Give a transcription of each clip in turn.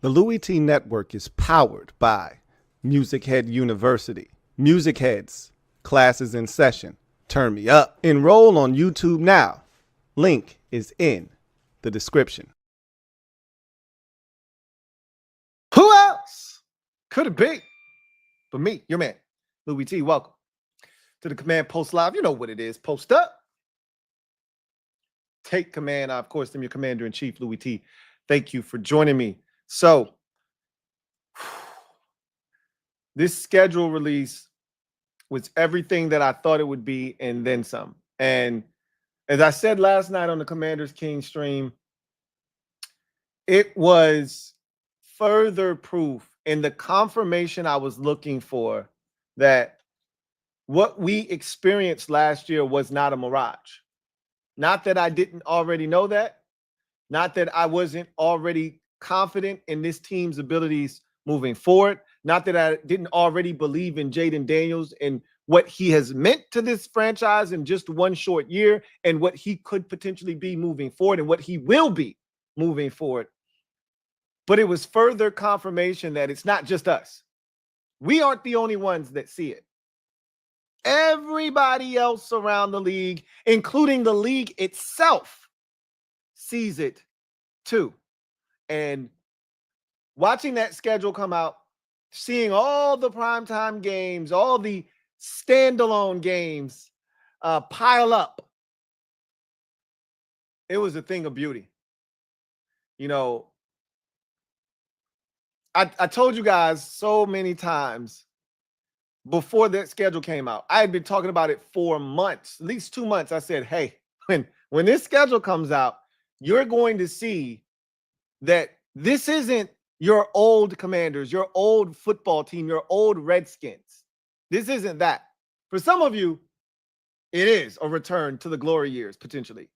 The Louie T Network is powered by MusicHead University. MusicHeads, classes in session. Turn me up. Enroll on YouTube now. Link is in the description. Who else could it be but me, your man, Louie T? Welcome to the Command Post Live. You know what it is. Post up. Take command. I, of course, am your Commander-in-Chief, Louie T. Thank you for joining me. So, this schedule release was everything that I thought it would be and then some. And as I said last night on the Commanders King stream, it was further proof and the confirmation I was looking for that what we experienced last year was not a mirage. Not that I didn't already know that. Not that I wasn't already confident in this team's abilities moving forward. Not that I didn't already believe in Jaden Daniels and what he has meant to this franchise in just one short year and what he could potentially be moving forward and what he will be moving forward. But it was further confirmation that it's not just us. We aren't the only ones that see it. Everybody else around the league, including the league itself, sees it too. And watching that schedule come out, seeing all the primetime games, all the standalone games pile up, it was a thing of beauty. You know, I told you guys so many times before that schedule came out, I had been talking about it for months, at least 2 months. I said, hey, when this schedule comes out, you're going to see that this isn't your old Commanders, your old football team, your old Redskins. This isn't that. For some of you, it is a return to the glory years, potentially.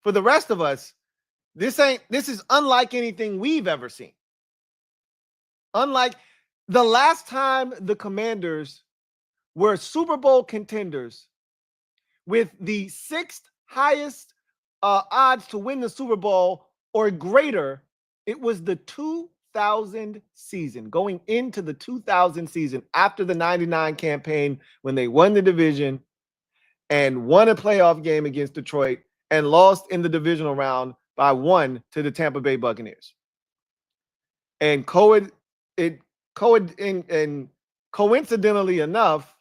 For the rest of us, this is unlike anything we've ever seen. Unlike the last time the Commanders were Super Bowl contenders with the 6th highest odds to win the Super Bowl or greater, it was the 2000 season, going into the 2000 season after the 99 campaign when they won the division and won a playoff game against Detroit and lost in the divisional round by 1 to the Tampa Bay Buccaneers. And coincidentally enough,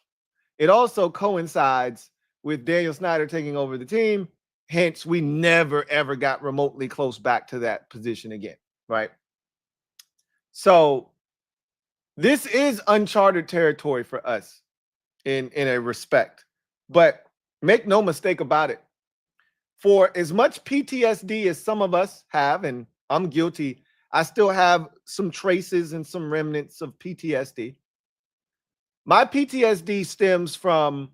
it also coincides with Daniel Snyder taking over the team. Hence, we never, ever got remotely close back to that position again, right? So this is uncharted territory for us in a respect. But make no mistake about it. For as much PTSD as some of us have, and I'm guilty, I still have some traces and some remnants of PTSD. My PTSD stems from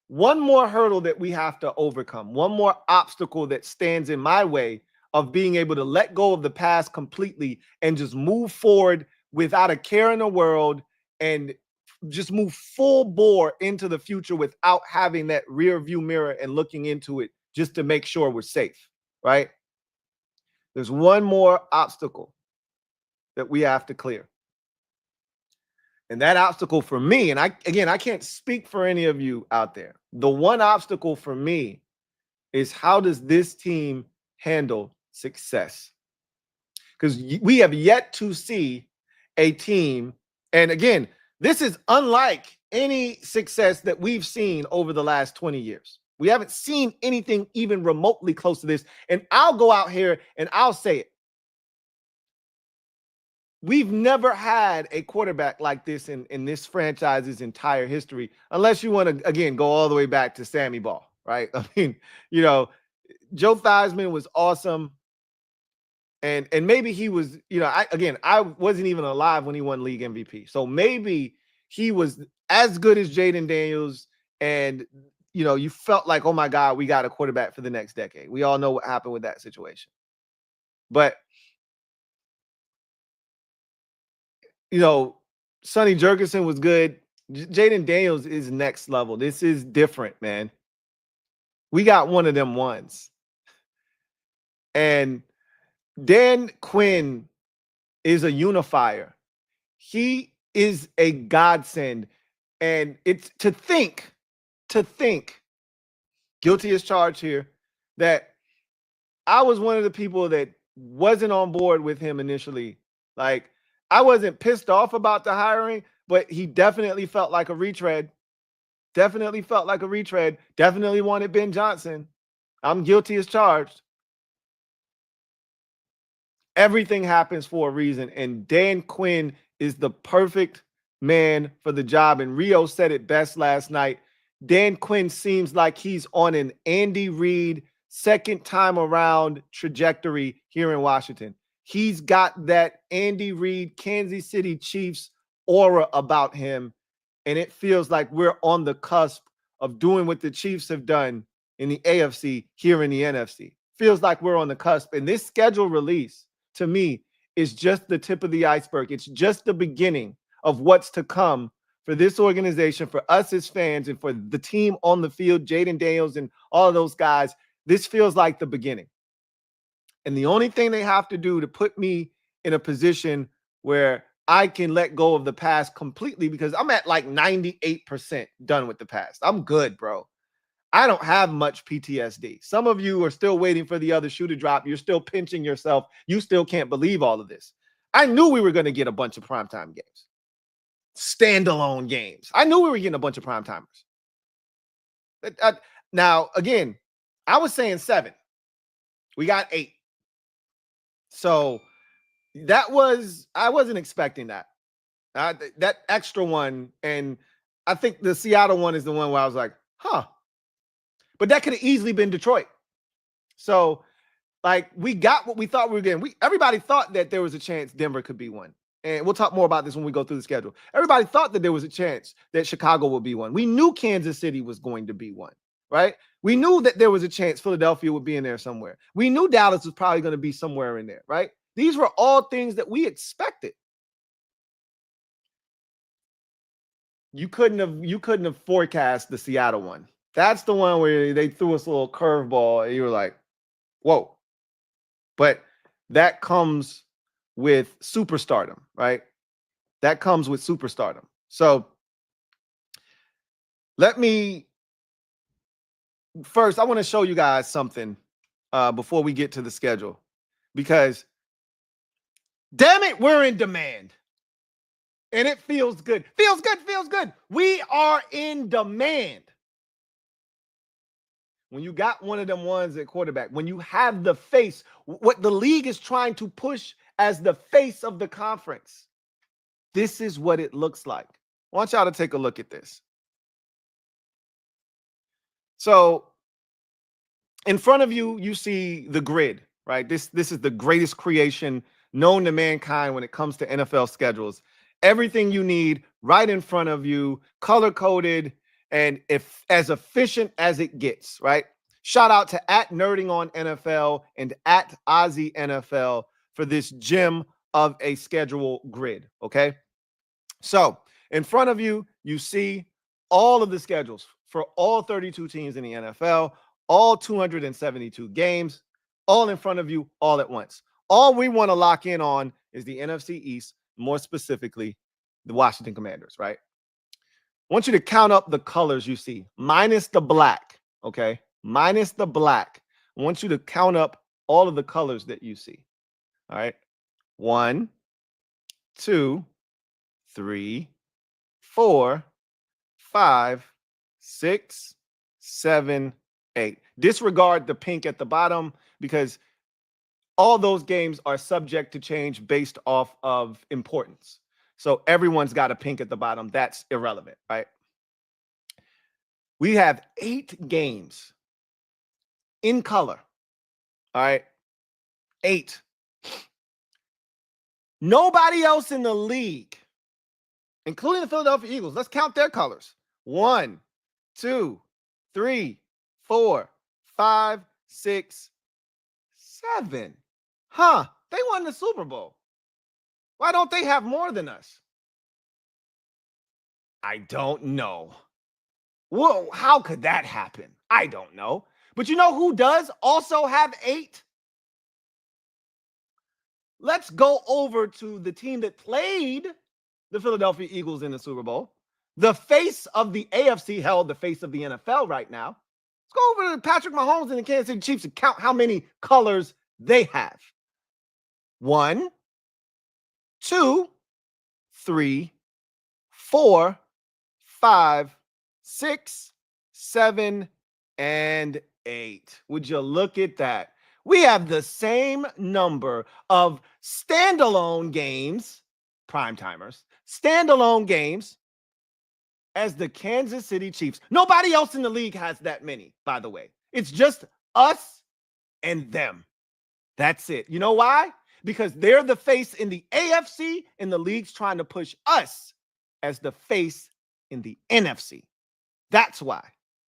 one more hurdle that we have to overcome, one more obstacle that stands in my way of being able to let go of the past completely and just move forward without a care in the world and just move full bore into the future without having that rear view mirror and looking into it just to make sure we're safe, right? There's one more obstacle that we have to clear. And that obstacle for me, and I can't speak for any of you out there. The one obstacle for me is, how does this team handle success? Because we have yet to see a team, and again, this is unlike any success that we've seen over the last 20 years. We haven't seen anything even remotely close to this. And I'll go out here and I'll say it. We've never had a quarterback like this in this franchise's entire history, unless you want to, again, go all the way back to Sammy Ball, right? I mean, you know, Joe Theismann was awesome. And maybe he was, you know, I wasn't even alive when he won league MVP. So maybe he was as good as Jaden Daniels. And, you know, you felt like, oh my God, we got a quarterback for the next decade. We all know what happened with that situation. But, you know, Sonny Jurgensen was good. Jaden Daniels is next level. This is different, man. We got one of them ones. And Dan Quinn is a unifier. He is a godsend. And it's to think, guilty as charged here, that I was one of the people that wasn't on board with him initially. Like, I wasn't pissed off about the hiring, but he definitely felt like a retread. Definitely wanted Ben Johnson. I'm guilty as charged. Everything happens for a reason, and Dan Quinn is the perfect man for the job. And Rio said it best last night. Dan Quinn seems like he's on an Andy Reid second time around trajectory here in Washington. He's got that Andy Reid Kansas City Chiefs aura about him, and it feels like we're on the cusp of doing what the Chiefs have done in the AFC here in the NFC. Feels like we're on the cusp, and this schedule release, to me, is just the tip of the iceberg. It's just the beginning of what's to come for this organization, for us as fans, and for the team on the field, Jaden Daniels and all of those guys. This feels like the beginning. And the only thing they have to do to put me in a position where I can let go of the past completely, because I'm at like 98% done with the past. I'm good, bro. I don't have much PTSD. Some of you are still waiting for the other shoe to drop. You're still pinching yourself. You still can't believe all of this. I knew we were going to get a bunch of primetime games, standalone games. I knew we were getting a bunch of primetimers. Now, again, I was saying 7. We got 8. So I wasn't expecting that. That extra one, and I think the Seattle one is the one where I was like, huh. But that could have easily been Detroit. So, like, we got what we thought we were getting. Everybody thought that there was a chance Denver could be one. And we'll talk more about this when we go through the schedule. Everybody thought that there was a chance that Chicago would be one. We knew Kansas City was going to be one, right? We knew that there was a chance Philadelphia would be in there somewhere. We knew Dallas was probably going to be somewhere in there, right? These were all things that we expected. You couldn't have forecast the Seattle one. That's the one where they threw us a little curveball and you were like, whoa. But that comes with superstardom, right? That comes with superstardom. So let me first, I want to show you guys something before we get to the schedule, because damn it, we're in demand. And it feels good. Feels good. We are in demand. When you got one of them ones at quarterback, when you have the face, what the league is trying to push as the face of the conference, this is what it looks like. I want y'all to take a look at this. So in front of you, you see the grid, right? This is the greatest creation known to mankind when it comes to NFL schedules. Everything you need right in front of you, color-coded, and as efficient as it gets, right? Shout out to @NerdingOnNFL and @OzzieNFL for this gem of a schedule grid, okay? So in front of you, you see all of the schedules for all 32 teams in the NFL, all 272 games, all in front of you, all at once. All we want to lock in on is the NFC East, more specifically, the Washington Commanders, right? I want you to count up the colors you see, minus the black, okay? Minus the black. I want you to count up all of the colors that you see, all right? 1, 2, 3, 4, 5, 6, 7, 8. Disregard the pink at the bottom because all those games are subject to change based off of importance. So everyone's got a pink at the bottom. That's irrelevant, right? We have 8 games in color, all right? 8. Nobody else in the league, including the Philadelphia Eagles, let's count their colors. 1, 2, 3, 4, 5, 6, 7. Huh, they won the Super Bowl. Why don't they have more than us? I don't know. Whoa, how could that happen? I don't know. But you know who does also have 8? let's go over to the team that played the Philadelphia Eagles in the Super Bowl. The face of the AFC, held the face of the NFL right now. Let's go over to Patrick Mahomes and the Kansas City Chiefs and count how many colors they have. 1, 2, 3, 4, 5, 6, 7, and 8. Would you look at that? We have the same number of standalone games, primetimers, standalone games as the Kansas City Chiefs. Nobody else in the league has that many, by the way. It's just us and them. That's it. You know why? Because they're the face in the AFC and the league's trying to push us as the face in the NFC. That's why.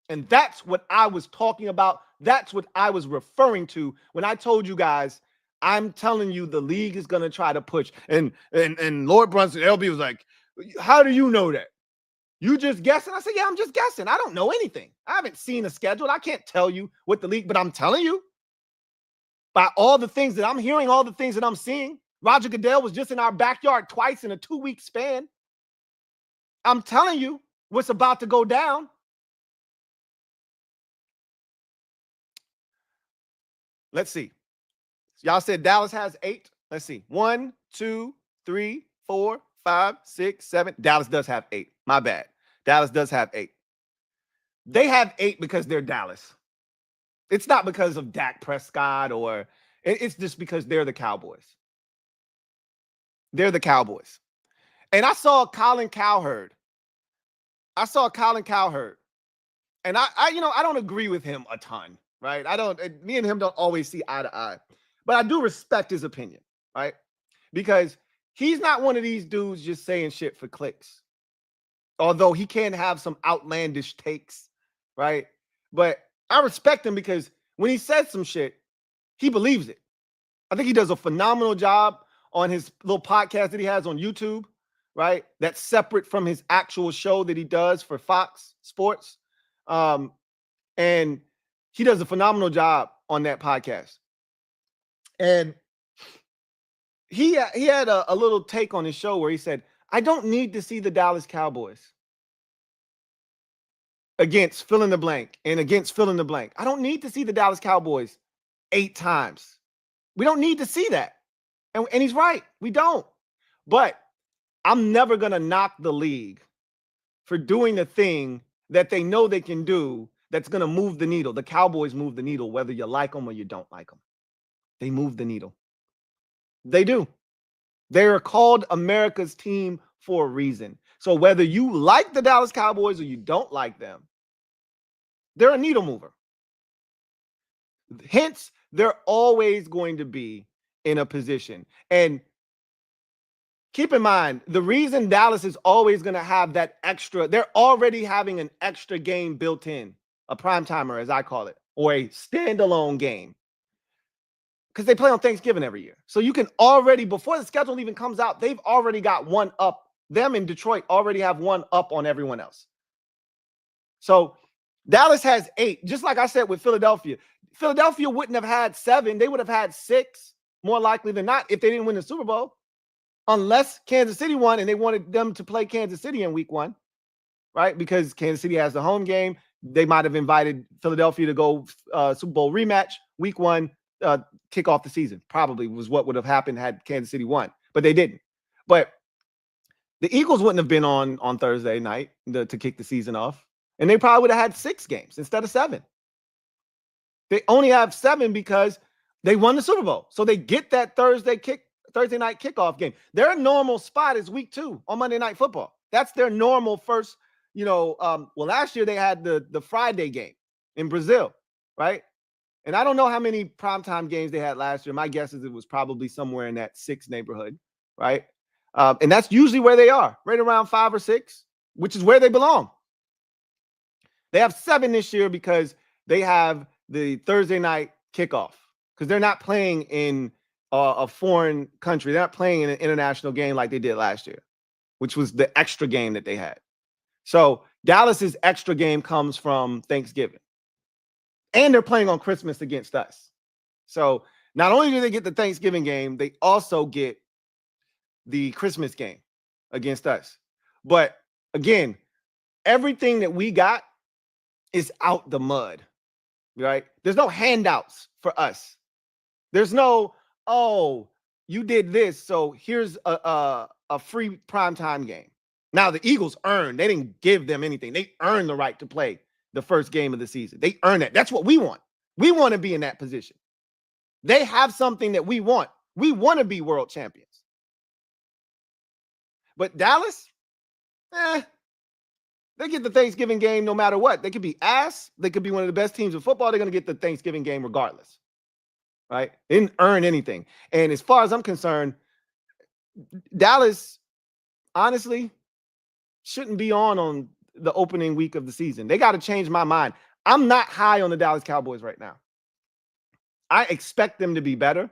And that's what I was talking about. That's what I was referring to when I told you guys, I'm telling you the league is going to try to push. And Lord Brunson, LB was like, how do you know that? You just guessing? I said, yeah, I'm just guessing. I don't know anything. I haven't seen a schedule. I can't tell you what the league, but I'm telling you by all the things that I'm hearing, all the things that I'm seeing. Roger Goodell was just in our backyard twice in a 2-week span. I'm telling you what's about to go down. Let's see. Y'all said Dallas has 8. Let's see. 1, 2, 3, 4, 5, 6, 7. Dallas does have 8. My bad. Dallas does have 8. They have 8 because they're Dallas. It's not because of Dak Prescott or it's just because they're the Cowboys. They're the Cowboys. And I saw Colin Cowherd. And I don't agree with him a ton, right? Me and him don't always see eye to eye. But I do respect his opinion, right? Because he's not one of these dudes just saying shit for clicks. Although he can have some outlandish takes, right? But I respect him because when he says some shit, he believes it. I think he does a phenomenal job on his little podcast that he has on YouTube, right? That's separate from his actual show that he does for Fox Sports. And he does a phenomenal job on that podcast. And he had a little take on his show where he said, I don't need to see the Dallas Cowboys against fill in the blank and against fill in the blank. I don't need to see the Dallas Cowboys 8 times. We don't need to see that. And he's right. We don't. But I'm never going to knock the league for doing the thing that they know they can do that's going to move the needle. The Cowboys move the needle, whether you like them or you don't like them. They move the needle. They do. They are called America's team for a reason. So whether you like the Dallas Cowboys or you don't like them, they're a needle mover. Hence, they're always going to be in a position. And keep in mind, the reason Dallas is always going to have that extra, they're already having an extra game built in, a primetimer, as I call it, or a standalone game. Because they play on Thanksgiving every year. So you can already, before the schedule even comes out, they've already got one up. Them in Detroit already have one up on everyone else. So Dallas has 8. Just like I said with Philadelphia. Philadelphia wouldn't have had 7. They would have had 6, more likely than not, if they didn't win the Super Bowl. Unless Kansas City won and they wanted them to play Kansas City in week 1, right? Because Kansas City has the home game. They might have invited Philadelphia to go Super Bowl rematch week 1. Kick off the season probably was what would have happened had Kansas City won, but they didn't. But the Eagles wouldn't have been on Thursday night to kick the season off, and they probably would have had 6 games instead of 7. They only have 7 because they won the Super Bowl, so they get that Thursday night kickoff game. Their normal spot is week 2 on Monday Night Football. That's their normal first. Well, last year they had the Friday game in Brazil, right? And I don't know how many primetime games they had last year. My guess is it was probably somewhere in that 6 neighborhood, right? And that's usually where they are, right around 5 or 6, which is where they belong. They have 7 this year because they have the Thursday night kickoff because they're not playing in a foreign country. They're not playing in an international game like they did last year, which was the extra game that they had. So Dallas's extra game comes from Thanksgiving. And they're playing on Christmas against us. So Not only do they get the Thanksgiving game, they also get the Christmas game against us. But again, everything that we got is out the mud, right? There's no handouts for us. There's no, oh, you did this, so here's a free primetime game. Now, the Eagles earned. They didn't give them anything. They earned the right to play the first game of the season. They earned it. That's what we want. We want to be in that position. They have something that we want. We want to be world champions. But Dallas, they get the Thanksgiving game no matter what. They could be ass. They could be one of the best teams in football. They're going to get the Thanksgiving game regardless, right? They didn't earn anything. And as far as I'm concerned, Dallas, honestly, shouldn't be on the opening week of the season. They got to change my mind. I'm not high on the Dallas Cowboys right now. I expect them to be better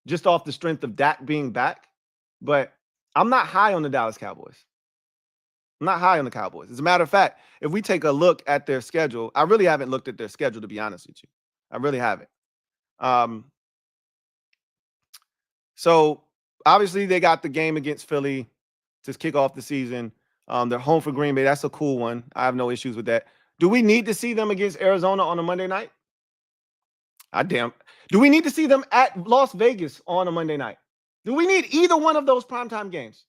just off the strength of Dak being back, but I'm not high on the Dallas Cowboys. I'm not high on the Cowboys. As a matter of fact, if we take a look at their schedule, I really haven't looked at their schedule, to be honest with you. I really haven't. So obviously they got the game against Philly to kick off the season. They're home for Green Bay. That's a cool one. I have no issues with that. Do we need to see them against Arizona on a Monday night? Do we need to see them at Las Vegas on a Monday night? Do we need either one of those primetime games?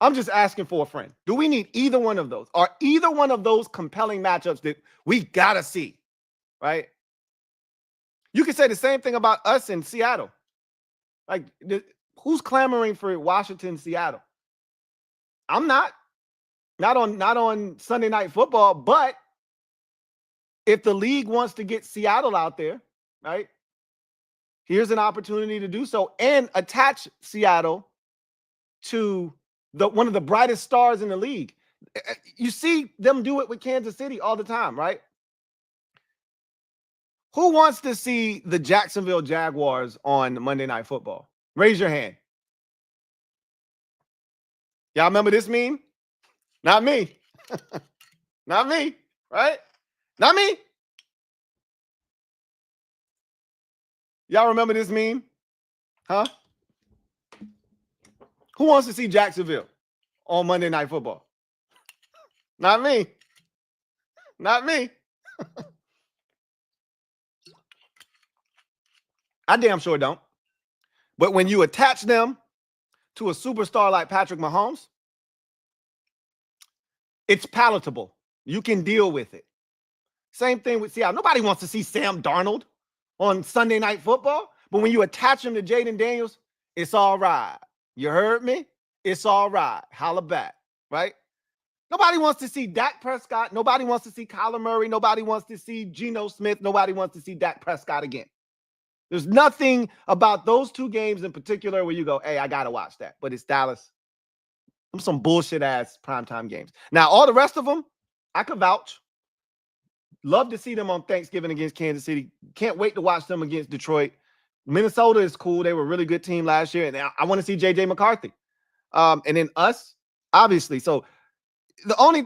I'm just asking for a friend. Do we need either one of those? Are either one of those compelling matchups that we got to see, right? You can say the same thing about us in Seattle. Like, who's clamoring for Washington, Seattle? I'm not. Not on Sunday Night Football, but if the league wants to get Seattle out there, right, here's an opportunity to do so and attach Seattle to one of the brightest stars in the league. You see them do it with Kansas City all the time, right? Who wants to see the Jacksonville Jaguars on Monday Night Football? Raise your hand. Y'all remember this meme? Not me. Not me, right? Not me. Y'all remember this meme? Huh? Who wants to see Jacksonville on Monday Night Football? Not me. Not me. I damn sure don't. But when you attach them to a superstar like Patrick Mahomes, it's palatable. You can deal with it. Same thing with Seattle. Nobody wants to see Sam Darnold on Sunday Night Football. But when you attach him to Jaden Daniels, it's all right. You heard me? It's all right. Holla back, right? Nobody wants to see Dak Prescott. Nobody wants to see Kyler Murray. Nobody wants to see Geno Smith. Nobody wants to see Dak Prescott again. There's nothing about those two games in particular where you go, hey, I got to watch that. But it's Dallas. Some bullshit-ass primetime games. Now, all the rest of them, I could vouch. Love to see them on Thanksgiving against Kansas City. Can't wait to watch them against Detroit. Minnesota is cool. They were a really good team last year. And I want to see J.J. McCarthy. And then us, obviously. So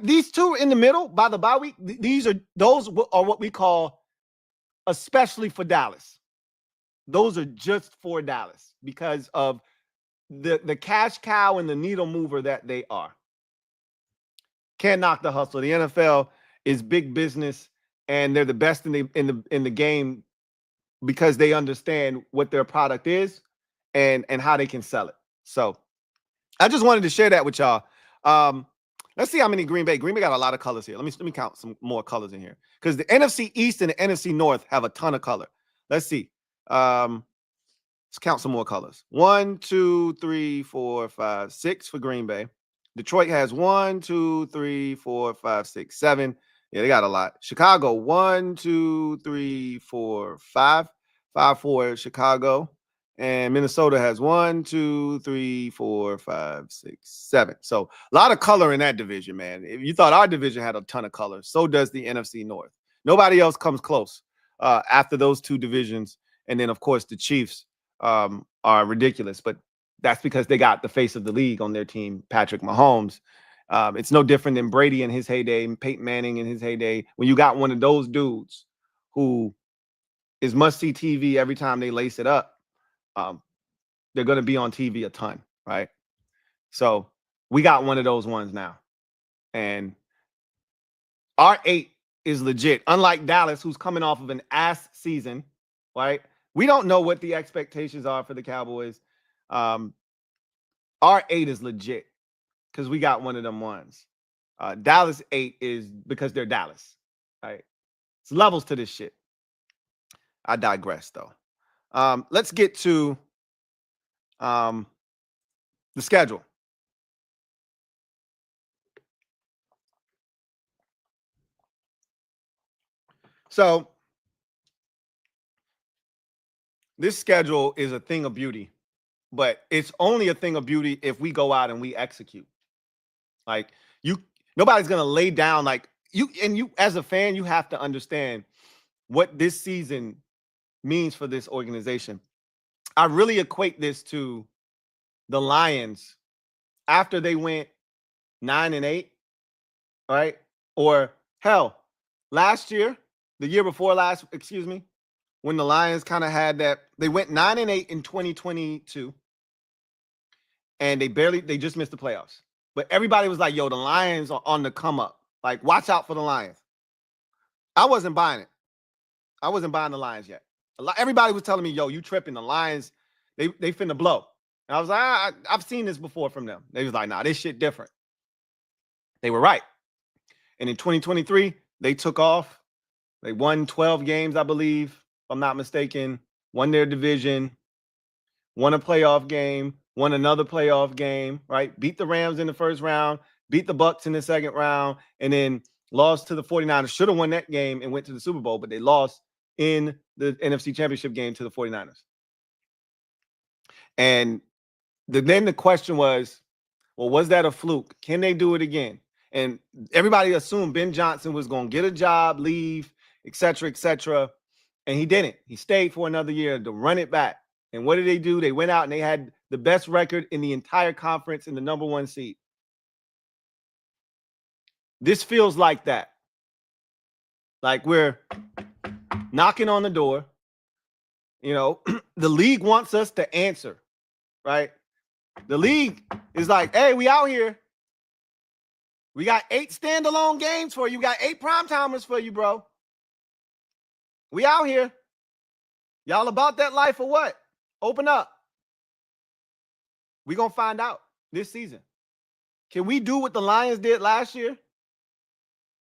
these two in the middle by the bye week, those are what we call especially for Dallas. Those are just for Dallas because of the cash cow and the needle mover that they are. Can't knock the hustle. The NFL is big business, and they're the best in the game because they understand what their product is and how they can sell it. So I just wanted to share that with y'all. Let's see how many Green Bay got a lot of colors here. Let me count some more colors in here because the NFC East and the NFC North have a ton of color. Let's see. Let's count some more colors. 1, 2, 3, 4, 5, 6 for Green Bay. Detroit has 1, 2, 3, 4, 5, 6, 7. Yeah, they got a lot. Chicago, 1, 2, 3, 4, 5. 5 for Chicago. And Minnesota has 1, 2, 3, 4, 5, 6, 7. So a lot of color in that division, man. If you thought our division had a ton of color, so does the NFC North. Nobody else comes close after those two divisions. And then, of course, the Chiefs are ridiculous, but that's because they got the face of the league on their team, Patrick Mahomes. It's no different than Brady in his heyday and Peyton Manning in his heyday. When you got one of those dudes who is must-see TV every time they lace it up. They're going to be on TV a ton, right? So we got one of those ones now. And our 8 is legit. Unlike Dallas, who's coming off of an ass season, right? We don't know what the expectations are for the Cowboys. Our 8 is legit because we got one of them ones. Dallas 8 is because they're Dallas, right? It's levels to this shit. I digress, though. Let's get to the schedule. So this schedule is a thing of beauty, but it's only a thing of beauty if we go out and we execute. Like nobody's gonna lay down like you as a fan, you have to understand what this season means for this organization. I really equate this to the Lions after they went 9-8, right? Or hell, last year, the year before last, excuse me, when the Lions kind of had that, they went 9-8 in 2022, and they just missed the playoffs. But everybody was like, yo, the Lions are on the come up. Like, watch out for the Lions. I wasn't buying it. I wasn't buying the Lions yet. Everybody was telling me, yo, you tripping. The Lions, they finna blow. And I was like, I've seen this before from them. They was like, nah, this shit different. They were right. And in 2023, they took off. They won 12 games, I believe, if I'm not mistaken. Won their division. Won a playoff game. Won another playoff game, right? Beat the Rams in the first round. Beat the Bucks in the second round. And then lost to the 49ers. Should have won that game and went to the Super Bowl, but they lost in the NFC Championship game to the 49ers. And then the question was, well, was that a fluke? Can they do it again? And everybody assumed Ben Johnson was going to get a job, leave, et cetera, and he didn't. He stayed for another year to run it back. And what did they do? They went out and they had the best record in the entire conference and the #1 seed. This feels like that. Like we're knocking on the door. You know, the league wants us to answer, right? The league is like, hey, we out here. We got 8 standalone games for you. We got 8 primetimers for you, bro. We out here. Y'all about that life or what? Open up. We're going to find out this season. Can we do what the Lions did last year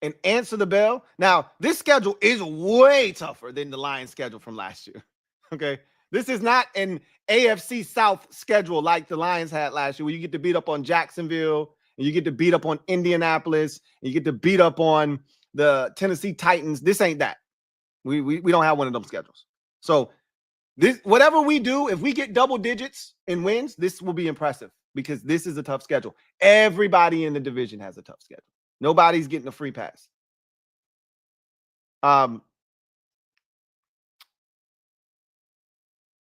and answer the bell? Now, this schedule is way tougher than the Lions schedule from last year. Okay? This is not an AFC South schedule like the Lions had last year where you get to beat up on Jacksonville and you get to beat up on Indianapolis and you get to beat up on the Tennessee Titans. This ain't that. We don't have one of them schedules. So this, whatever we do, if we get double digits in wins, this will be impressive because this is a tough schedule. Everybody in the division has a tough schedule. Nobody's getting a free pass.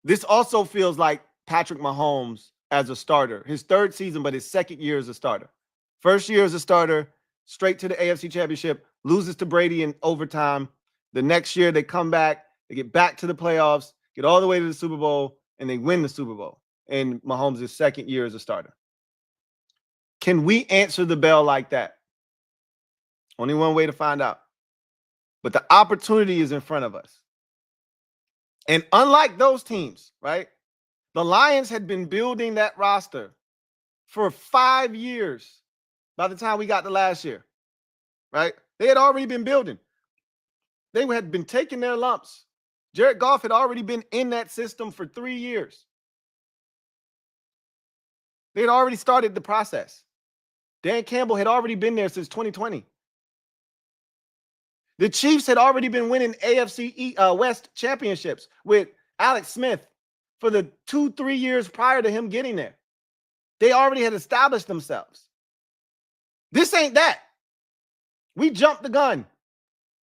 This also feels like Patrick Mahomes as a starter. His 3rd season, but his 2nd year as a starter. First year as a starter, straight to the AFC Championship, loses to Brady in overtime. The next year, they come back, they get back to the playoffs, get all the way to the Super Bowl, and they win the Super Bowl in Mahomes' 2nd year as a starter. Can we answer the bell like that? Only one way to find out. But the opportunity is in front of us. And unlike those teams, right? The Lions had been building that roster for 5 years by the time we got to last year, right? They had already been building. They had been taking their lumps. Jared Goff had already been in that system for 3 years. They had already started the process. Dan Campbell had already been there since 2020. The Chiefs had already been winning AFC West championships with Alex Smith for the 2-3 years prior to him getting there. They already had established themselves. This ain't that. We jumped the gun.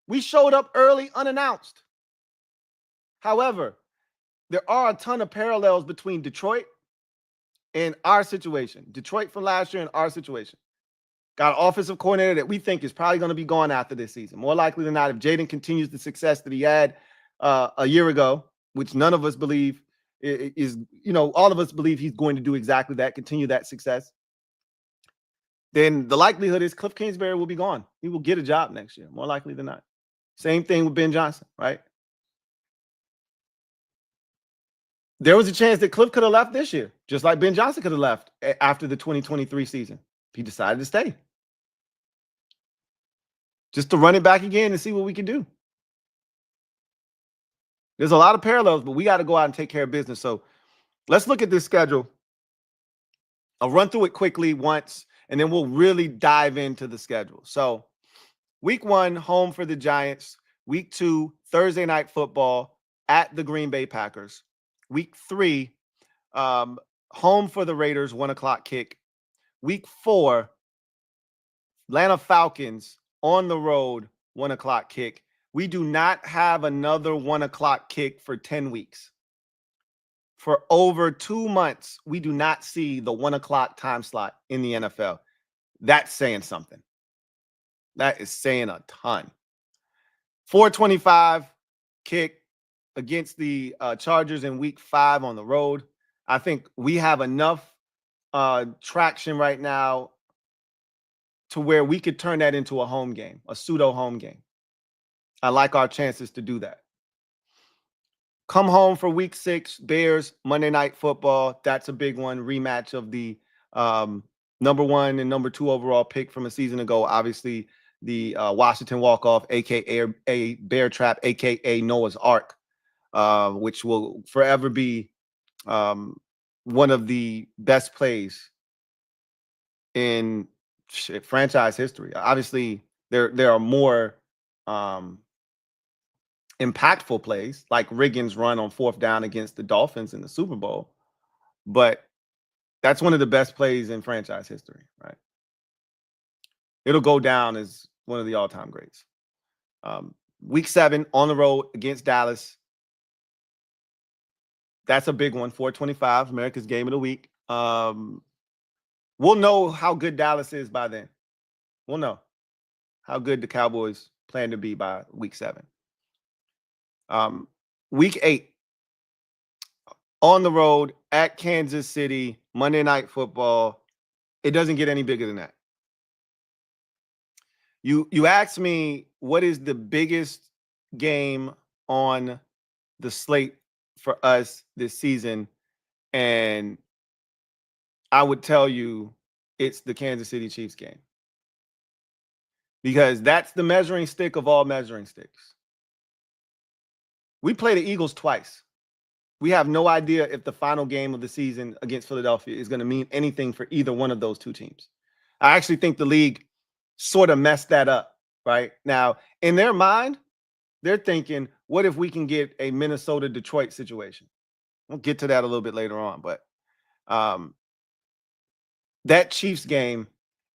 We showed up early, unannounced. However, there are a ton of parallels between Detroit and our situation. Detroit from last year and our situation. Got an offensive coordinator that we think is probably going to be gone after this season. More likely than not, if Jaden continues the success that he had a year ago, which none of us believe is, all of us believe he's going to do exactly that, continue that success, then the likelihood is Cliff Kingsbury will be gone. He will get a job next year, more likely than not. Same thing with Ben Johnson, right? There was a chance that Cliff could have left this year, just like Ben Johnson could have left after the 2023 season. He decided to stay. Just to run it back again and see what we can do. There's a lot of parallels, but we got to go out and take care of business. So let's look at this schedule. I'll run through it quickly once, and then we'll really dive into the schedule. So week 1, home for the Giants. Week 2, Thursday night football at the Green Bay Packers. Week 3, home for the Raiders, 1 o'clock kick. Week 4, Atlanta Falcons on the road, 1 o'clock kick. We do not have another 1 o'clock kick for 10 weeks. For over 2 months, we do not see the 1 o'clock time slot in the NFL. That's saying something. That is saying a ton. 4:25 kick against the Chargers in week 5 on the road. I think we have enough traction right now to where we could turn that into a home game, a pseudo home game. I like our chances to do that. Come home for week 6, Bears, Monday Night Football. That's a big one. Rematch of the number 1 and number 2 overall pick from a season ago. Obviously, the Washington walk-off, a.k.a. Bear Trap, a.k.a. Noah's Ark, which will forever be one of the best plays in franchise history. Obviously, there are more impactful plays like Riggins' run on 4th down against the Dolphins in the Super Bowl, but that's one of the best plays in franchise history, right? It'll go down as one of the all-time greats. Week 7 on the road against Dallas. That's a big one. 4:25, America's Game of the Week. We'll know how good Dallas is by then. We'll know how good the Cowboys plan to be by week 7. Week 8 on the road at Kansas City, Monday Night Football. It doesn't get any bigger than that. You asked me what is the biggest game on the slate for us this season, and I would tell you it's the Kansas City Chiefs game, because that's the measuring stick of all measuring sticks. We play the Eagles twice. We have no idea if the final game of the season against Philadelphia is going to mean anything for either one of those two teams. I actually think the league sort of messed that up right now. In their mind, they're thinking, what if we can get a Minnesota-Detroit situation? We'll get to that a little bit later on, but that Chiefs game,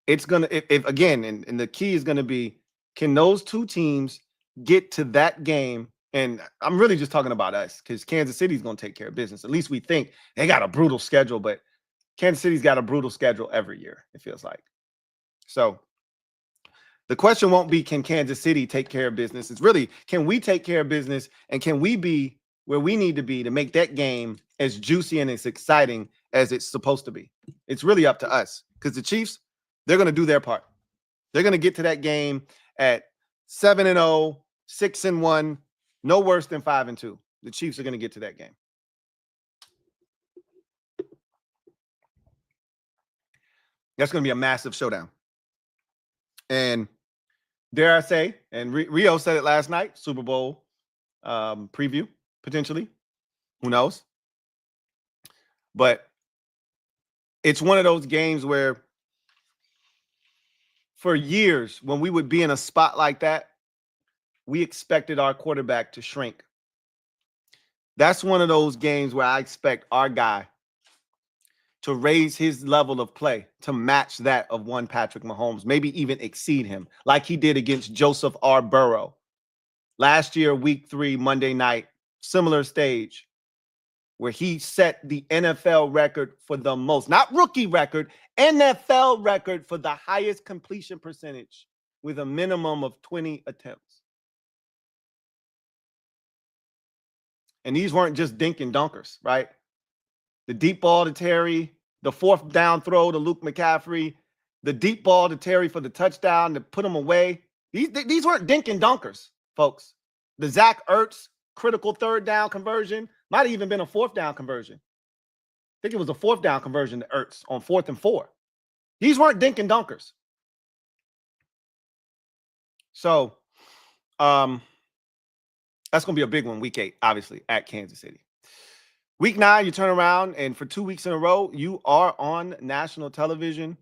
it's going to, if again, and the key is going to be, can those two teams get to that game? And I'm really just talking about us, because Kansas City's going to take care of business. At least we think. They got a brutal schedule, but Kansas City's got a brutal schedule every year, it feels like. So the question won't be, can Kansas City take care of business? It's really, can we take care of business, and can we be where we need to be to make that game as juicy and as exciting as it's supposed to be? It's really up to us, because the Chiefs, they're going to do their part. They're going to get to that game at 7-0, 6-1, no worse than 5-2. The Chiefs are going to get to that game. That's going to be a massive showdown. And dare I say, and Rio said it last night, Super Bowl preview, potentially. Who knows? But it's one of those games where for years, when we would be in a spot like that, we expected our quarterback to shrink. That's one of those games where I expect our guy to raise his level of play to match that of one Patrick Mahomes, maybe even exceed him, like he did against Joseph R. Burrow. Last year, week 3, Monday night, similar stage, where he set the NFL record for the most, not rookie record, NFL record for the highest completion percentage with a minimum of 20 attempts. And these weren't just dink and dunkers, right? The deep ball to Terry, the fourth down throw to Luke McCaffrey, the deep ball to Terry for the touchdown to put him away. These weren't dink and dunkers, folks. The Zach Ertz critical third down conversion might have even been a fourth down conversion. I think it was a fourth down conversion to Ertz on 4th and 4. These weren't dink and dunkers. So that's going to be a big one, week 8, obviously, at Kansas City. Week 9, you turn around, and for 2 weeks in a row, you are on national television.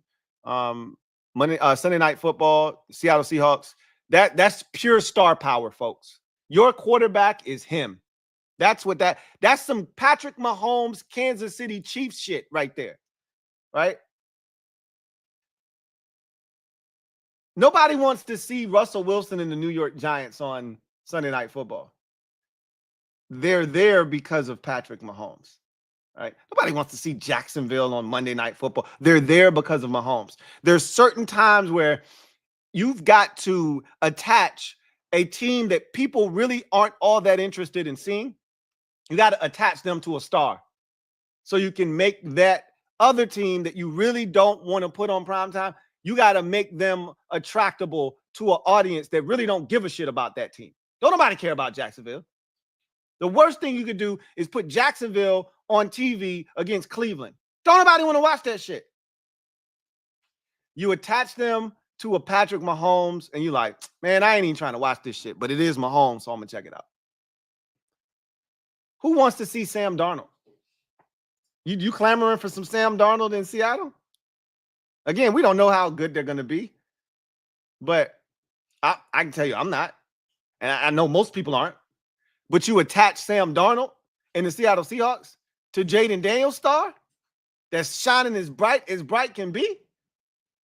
Sunday Night Football, Seattle Seahawks. That's pure star power, folks. Your quarterback is him. That's some Patrick Mahomes, Kansas City Chiefs shit right there, right? Nobody wants to see Russell Wilson and the New York Giants on Sunday Night Football. They're there because of Patrick Mahomes, right? Nobody wants to see Jacksonville on Monday Night Football. They're there because of Mahomes. There's certain times where you've got to attach a team that people really aren't all that interested in seeing. You got to attach them to a star so you can make that other team that you really don't want to put on primetime. You got to make them attractable to an audience that really don't give a shit about that team. Don't nobody care about Jacksonville. The worst thing you could do is put Jacksonville on TV against Cleveland. Don't nobody want to watch that shit. You attach them to a Patrick Mahomes, and you're like, man, I ain't even trying to watch this shit, but it is Mahomes, so I'm going to check it out. Who wants to see Sam Darnold? You clamoring for some Sam Darnold in Seattle? Again, we don't know how good they're going to be, but I can tell you I'm not, and I know most people aren't. But you attach Sam Darnold and the Seattle Seahawks to Jaden Daniels' star that's shining as bright can be?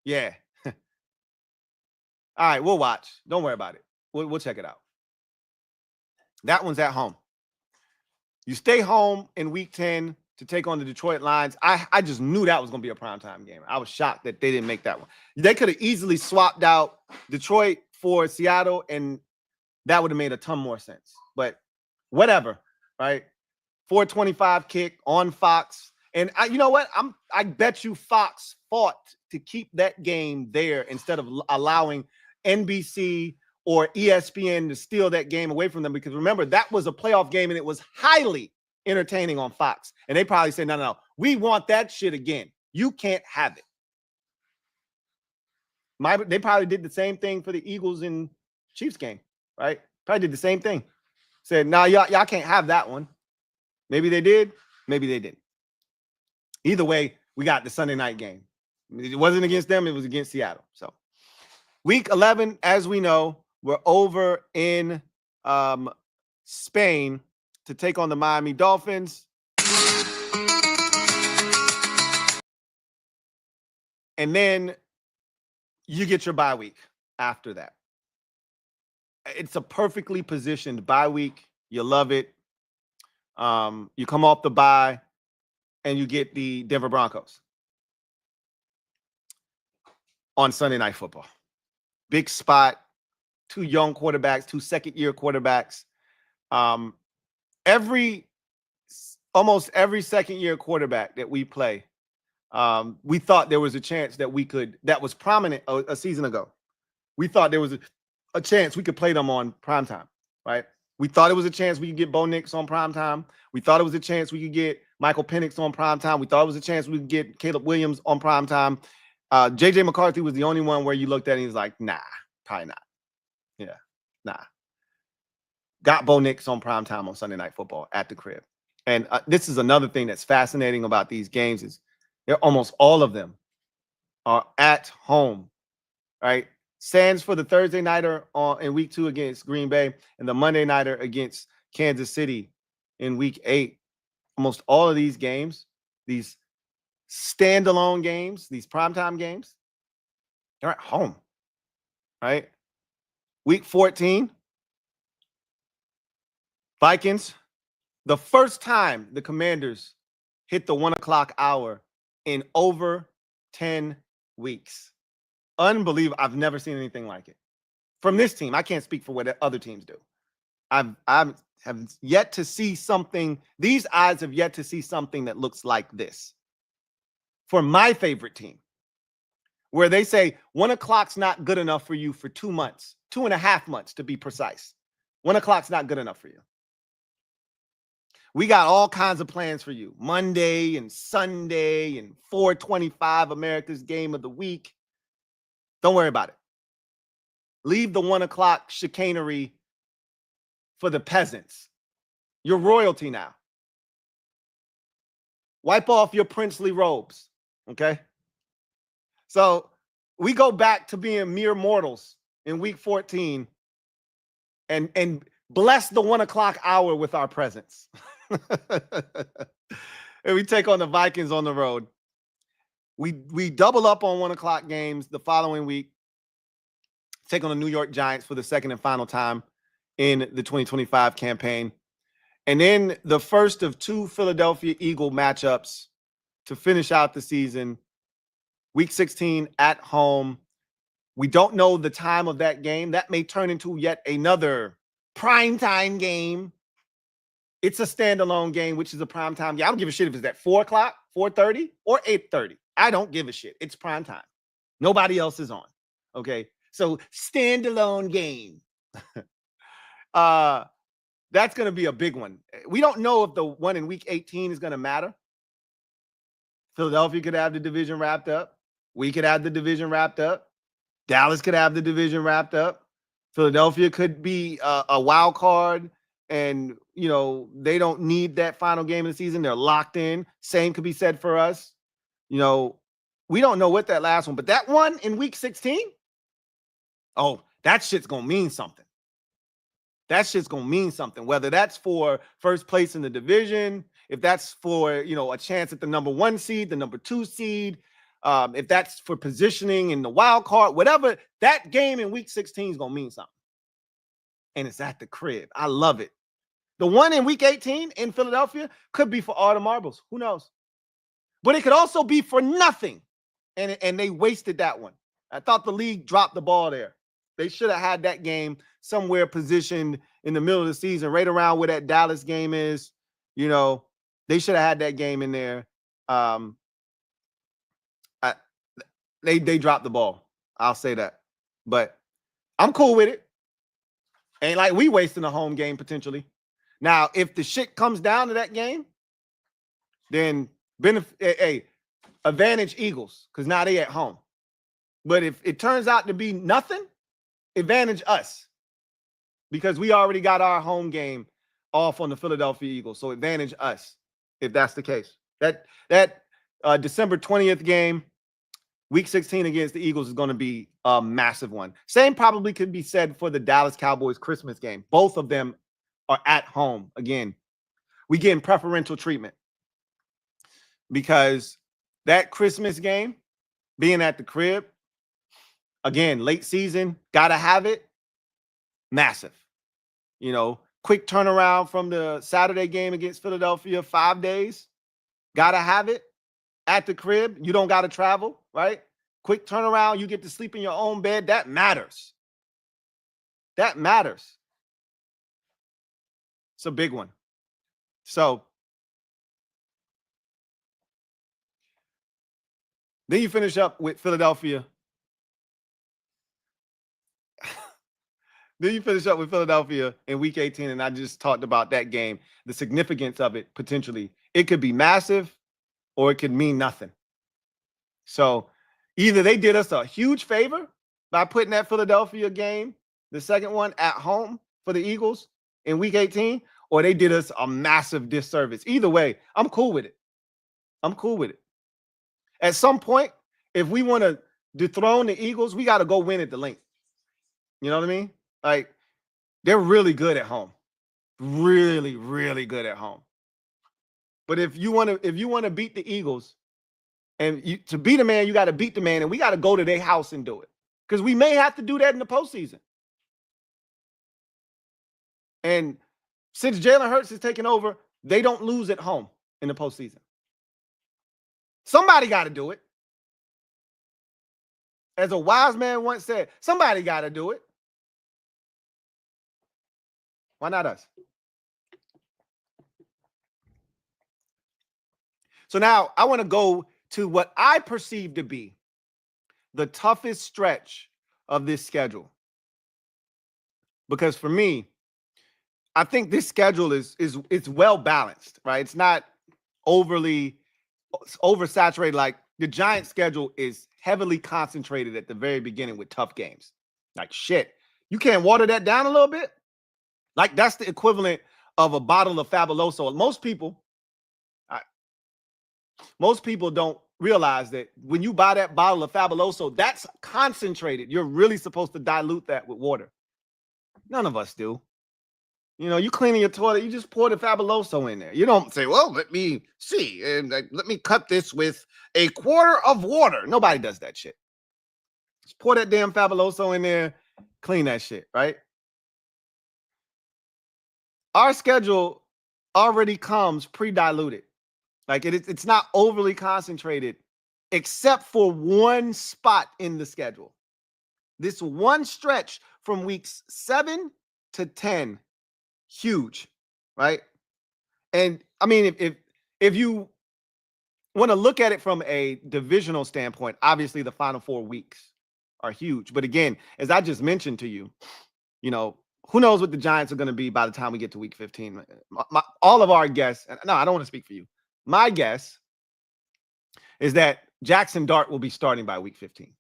Yeah. All right, we'll watch. Don't worry about it. We'll check it out. That one's at home. You stay home in week 10 to take on the Detroit Lions. I just knew that was going to be a primetime game. I was shocked that they didn't make that one. They could have easily swapped out Detroit for Seattle, and that would have made a ton more sense. But whatever, right? 425 kick on Fox. And you know what? I bet you Fox fought to keep that game there instead of allowing NBC or ESPN to steal that game away from them. Because remember, that was a playoff game and it was highly entertaining on Fox. And they probably said, no, we want that shit again. You can't have it. They probably did the same thing for the Eagles and Chiefs game, right? Probably did the same thing. Said, no, y'all can't have that one. Maybe they did. Maybe they didn't. Either way, we got the Sunday night game. It wasn't against them. It was against Seattle. So week 11, as we know, we're over in Spain to take on the Miami Dolphins. And then you get your bye week after that. It's a perfectly positioned bye week. You love it. You come off the bye and you get the Denver Broncos on Sunday Night Football. Big spot, 2 young quarterbacks, 2 second-year quarterbacks. Almost every second-year quarterback that we play, we thought there was a chance that was prominent a season ago. We thought there was a chance we could play them on primetime, right? We thought it was a chance we could get Bo Nix on primetime. We thought it was a chance we could get Michael Penix on primetime. We thought it was a chance we could get Caleb Williams on primetime. J.J. McCarthy was the only one where you looked at it and he's like, nah, probably not. Yeah, nah. Got Bo Nix on primetime on Sunday Night Football at the crib. And this is another thing that's fascinating about these games is almost all of them are at home, right? Sans for the Thursday nighter in week 2 against Green Bay and the Monday nighter against Kansas City in week 8. Almost all of these games, these standalone games, these primetime games, they're at home, right? Week 14, Vikings. The first time the Commanders hit the 1 o'clock hour in over 10 weeks. Unbelievable. I've never seen anything like it. From this team, I can't speak for what other teams do. have yet to see something. These eyes have yet to see something that looks like this for my favorite team, where they say 1 o'clock's not good enough for you for 2 months, 2.5 months to be precise. 1 o'clock's not good enough for you. We got all kinds of plans for you. Monday and Sunday and 425, America's game of the week. Don't worry about it. Leave the 1 o'clock chicanery for the peasants. You're royalty now. Wipe off your princely robes, okay? So we go back to being mere mortals in week 14 and bless the 1 o'clock hour with our presence. And we take on the Vikings on the road. We double up on 1 o'clock games the following week. Take on the New York Giants for the second and final time in the 2025 campaign. And then the first of 2 Philadelphia Eagle matchups to finish out the season. Week 16 at home. We don't know the time of that game. That may turn into yet another primetime game. It's a standalone game, which is a primetime game. I don't give a shit if it's at 4 o'clock, 4:30, or 8:30. I don't give a shit. It's primetime. Nobody else is on. Okay. So standalone game. That's going to be a big one. We don't know if the one in week 18 is going to matter. Philadelphia could have the division wrapped up. We could have the division wrapped up. Dallas could have the division wrapped up. Philadelphia could be a wild card, and they don't need that final game of the season. They're locked in. Same could be said for us. We don't know what that last one, but that one in week 16, oh, that shit's gonna mean something. That shit's gonna mean something. Whether that's for first place in the division, if that's for a chance at the number 1 seed, the number 2 seed, if that's for positioning in the wild card, whatever, that game in week 16 is gonna mean something. And it's at the crib. I love it. The one in week 18 in Philadelphia could be for all the marbles. Who knows? But it could also be for nothing. And they wasted that one. I thought the league dropped the ball there. They should have had that game somewhere positioned in the middle of the season, right around where that Dallas game is. They should have had that game in there. They dropped the ball. I'll say that. But I'm cool with it. Ain't like we wasting a home game potentially. Now, if the shit comes down to that game, then advantage Eagles, because now they at home. But if it turns out to be nothing, advantage us, because we already got our home game off on the Philadelphia Eagles. So advantage us, if that's the case. That December 20th game, week 16 against the Eagles is going to be a massive one. Same probably could be said for the Dallas Cowboys Christmas game. Both of them are at home. Again, we getting preferential treatment because that Christmas game being at the crib, again, late season, got to have it. Massive. Quick turnaround from the Saturday game against Philadelphia, 5 days. Got to have it at the crib. You don't got to travel, right? Quick turnaround. You get to sleep in your own bed. That matters. That matters. It's a big one. So then you finish up with Philadelphia. Then you finish up with Philadelphia in week 18, and I just talked about that game, the significance of it potentially. It could be massive or it could mean nothing. So either they did us a huge favor by putting that Philadelphia game, the second one, at home for the Eagles in week 18, or they did us a massive disservice. Either way, I'm cool with it. I'm cool with it. At some point, if we want to dethrone the Eagles, we got to go win at the link. You know what I mean? Like, they're really good at home. Really, really good at home. But if you want to beat the Eagles, and to beat a man, you got to beat the man, and we got to go to their house and do it. Because we may have to do that in the postseason. And since Jalen Hurts is taking over, they don't lose at home in the postseason. Somebody got to do it. As a wise man once said, somebody got to do it. Why not us? So now I want to go to what I perceive to be the toughest stretch of this schedule. Because for me, I think this schedule is it's well balanced, right? It's not overly oversaturated. Like the Giants' schedule is heavily concentrated at the very beginning with tough games. Like shit, you can't water that down a little bit. Like that's the equivalent of a bottle of Fabuloso. Most people don't realize that when you buy that bottle of Fabuloso, that's concentrated. You're really supposed to dilute that with water. None of us do. You know, you cleaning your toilet, you just pour the Fabuloso in there. You don't say, well, let me see, and let me cut this with a quarter of water. Nobody does that shit. Just pour that damn Fabuloso in there, clean that shit, right? Our schedule already comes pre-diluted. Like it's not overly concentrated, except for one spot in the schedule. This one stretch from weeks 7 to 10, huge, right? And I mean, if you want to look at it from a divisional standpoint, obviously the final 4 weeks are huge. But again, as I just mentioned to you, you know, who knows what the Giants are going to be by the time we get to week 15. All of our guests, no, I don't want to speak for you. My guess is that Jackson Dart will be starting by week 15.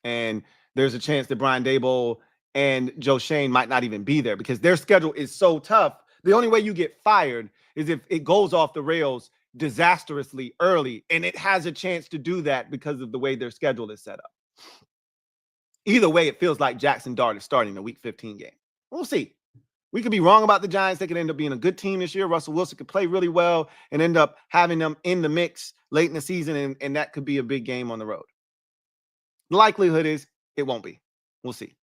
And there's a chance that Brian Daboll and Joe Shane might not even be there because their schedule is so tough. The only way you get fired is if it goes off the rails disastrously early, and it has a chance to do that because of the way their schedule is set up. Either way, it feels like Jackson Dart is starting the week 15 game. We'll see. We could be wrong about the Giants. They could end up being a good team this year. Russell Wilson could play really well and end up having them in the mix late in the season, and that could be a big game on the road. The likelihood is it won't be. We'll see.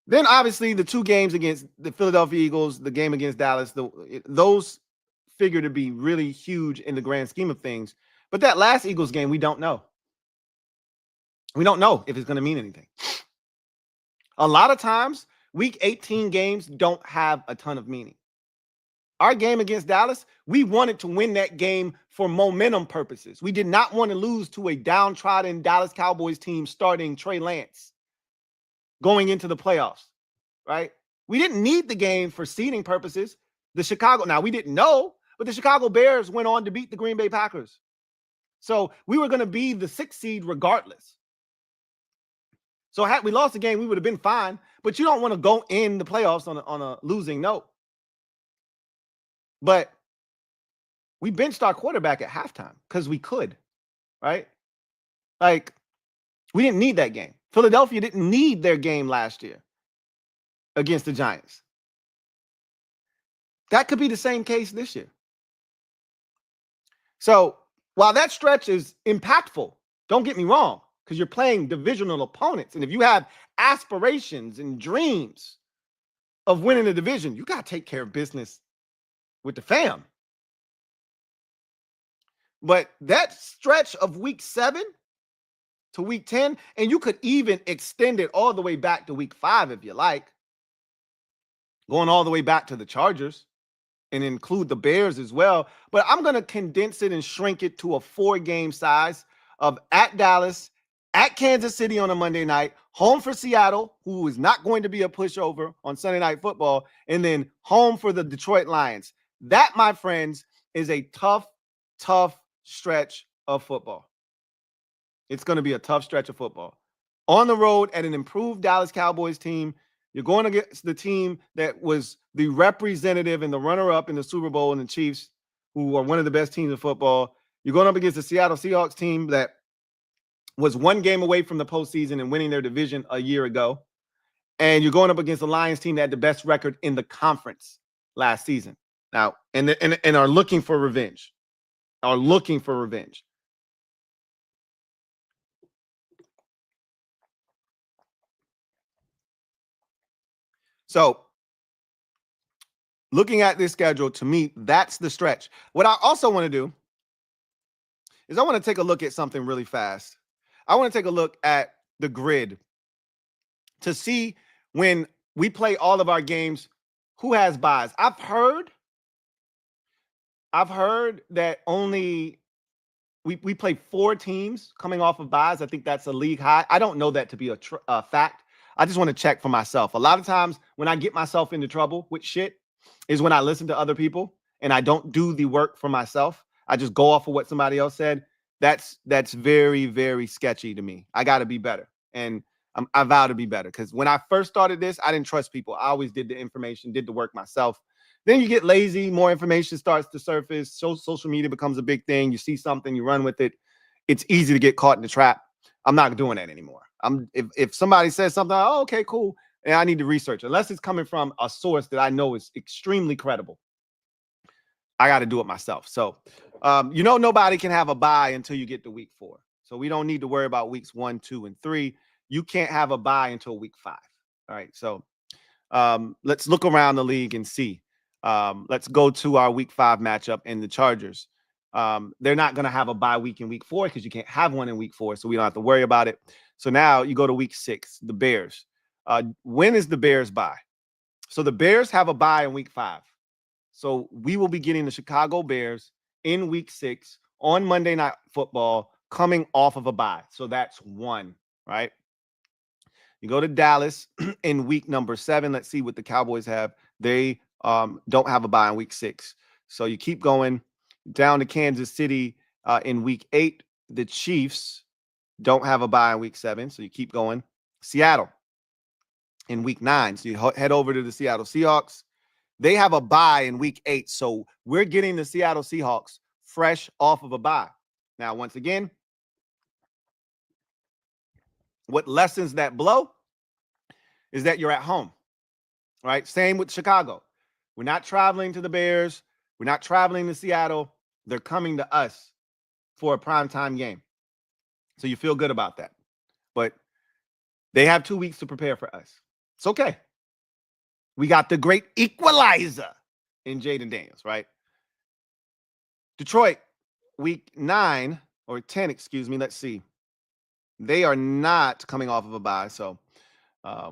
Then, obviously, the 2 games against the Philadelphia Eagles, the game against Dallas, those figure to be really huge in the grand scheme of things. But that last Eagles game, we don't know. We don't know if it's going to mean anything. A lot of times, Week 18 games don't have a ton of meaning. Our game against Dallas, we wanted to win that game for momentum purposes. We did not want to lose to a downtrodden Dallas Cowboys team starting Trey Lance going into the playoffs, right? We didn't need the game for seeding purposes. Now we didn't know, but the Chicago Bears went on to beat the Green Bay Packers. So we were going to be the 6th seed regardless. So had we lost the game, we would have been fine. But you don't want to go in the playoffs on a losing note. But we benched our quarterback at halftime because we could, right? Like, we didn't need that game. Philadelphia didn't need their game last year against the Giants. That could be the same case this year. So while that stretch is impactful, don't get me wrong, because you're playing divisional opponents. And if you have aspirations and dreams of winning the division, you got to take care of business with the fam. But that stretch of week 7 to week 10, and you could even extend it all the way back to week 5 if you like, going all the way back to the Chargers and include the Bears as well. But I'm going to condense it and shrink it to a 4-game size of at Dallas, at Kansas City on a Monday night, home for Seattle, who is not going to be a pushover on Sunday Night Football, and then home for the Detroit Lions. That, my friends, is a tough stretch of football. It's going to be a tough stretch of football. On the road at an improved Dallas Cowboys team, you're going against the team that was the representative and the runner-up in the Super Bowl and the Chiefs, who are one of the best teams in football. You're going up against the Seattle Seahawks team that was 1 game away from the postseason and winning their division a year ago. And you're going up against the Lions team that had the best record in the conference last season. Now, and are looking for revenge. So, looking at this schedule, to me, that's the stretch. What I also want to do is I want to take a look at something really fast. I want to take a look at the grid to see when we play all of our games, Who has buys? I've heard that only we play 4 teams coming off of buys. I think that's a league high. I don't know that to be a fact. I just want to check for myself. A lot of times when I get myself into trouble with shit is when I listen to other people and I don't do the work for myself. I just go off of what somebody else said. That's very, very sketchy to me. I got to be better. And I vow to be better, because when I first started this, I didn't trust people. I always did the information, did the work myself. Then you get lazy, more information starts to surface. So social media becomes a big thing. You see something, you run with it. It's easy to get caught in the trap. I'm not doing that anymore. If somebody says something, oh, okay, cool, and I need to research, unless it's coming from a source that I know is extremely credible, I got to do it myself. So, nobody can have a bye until you get to week 4. So we don't need to worry about weeks 1, 2, and 3. You can't have a bye until week 5. All right. So let's look around the league and see. Let's go to our week 5 matchup in the Chargers. They're not going to have a bye week in week 4 because you can't have one in week 4. So we don't have to worry about it. So now you go to week 6, the Bears. When is the Bears bye? So the Bears have a bye in week 5. So we will be getting the Chicago Bears in week 6 on Monday Night Football coming off of a bye. So that's 1, right? You go to Dallas in week number 7. Let's see what the Cowboys have. They don't have a bye in week 6. So you keep going down to Kansas City in week 8. The Chiefs don't have a bye in week 7. So you keep going. Seattle in week 9. So you head over to the Seattle Seahawks. They have a bye in week 8. So we're getting the Seattle Seahawks fresh off of a bye. Now, once again, what lessens that blow is that you're at home, right? Same with Chicago. We're not traveling to the Bears. We're not traveling to Seattle. They're coming to us for a primetime game. So you feel good about that. But they have 2 weeks to prepare for us. It's okay. We got the great equalizer in Jaden Daniels, right? Detroit, week 9 or 10, excuse me. Let's see. They are not coming off of a bye, so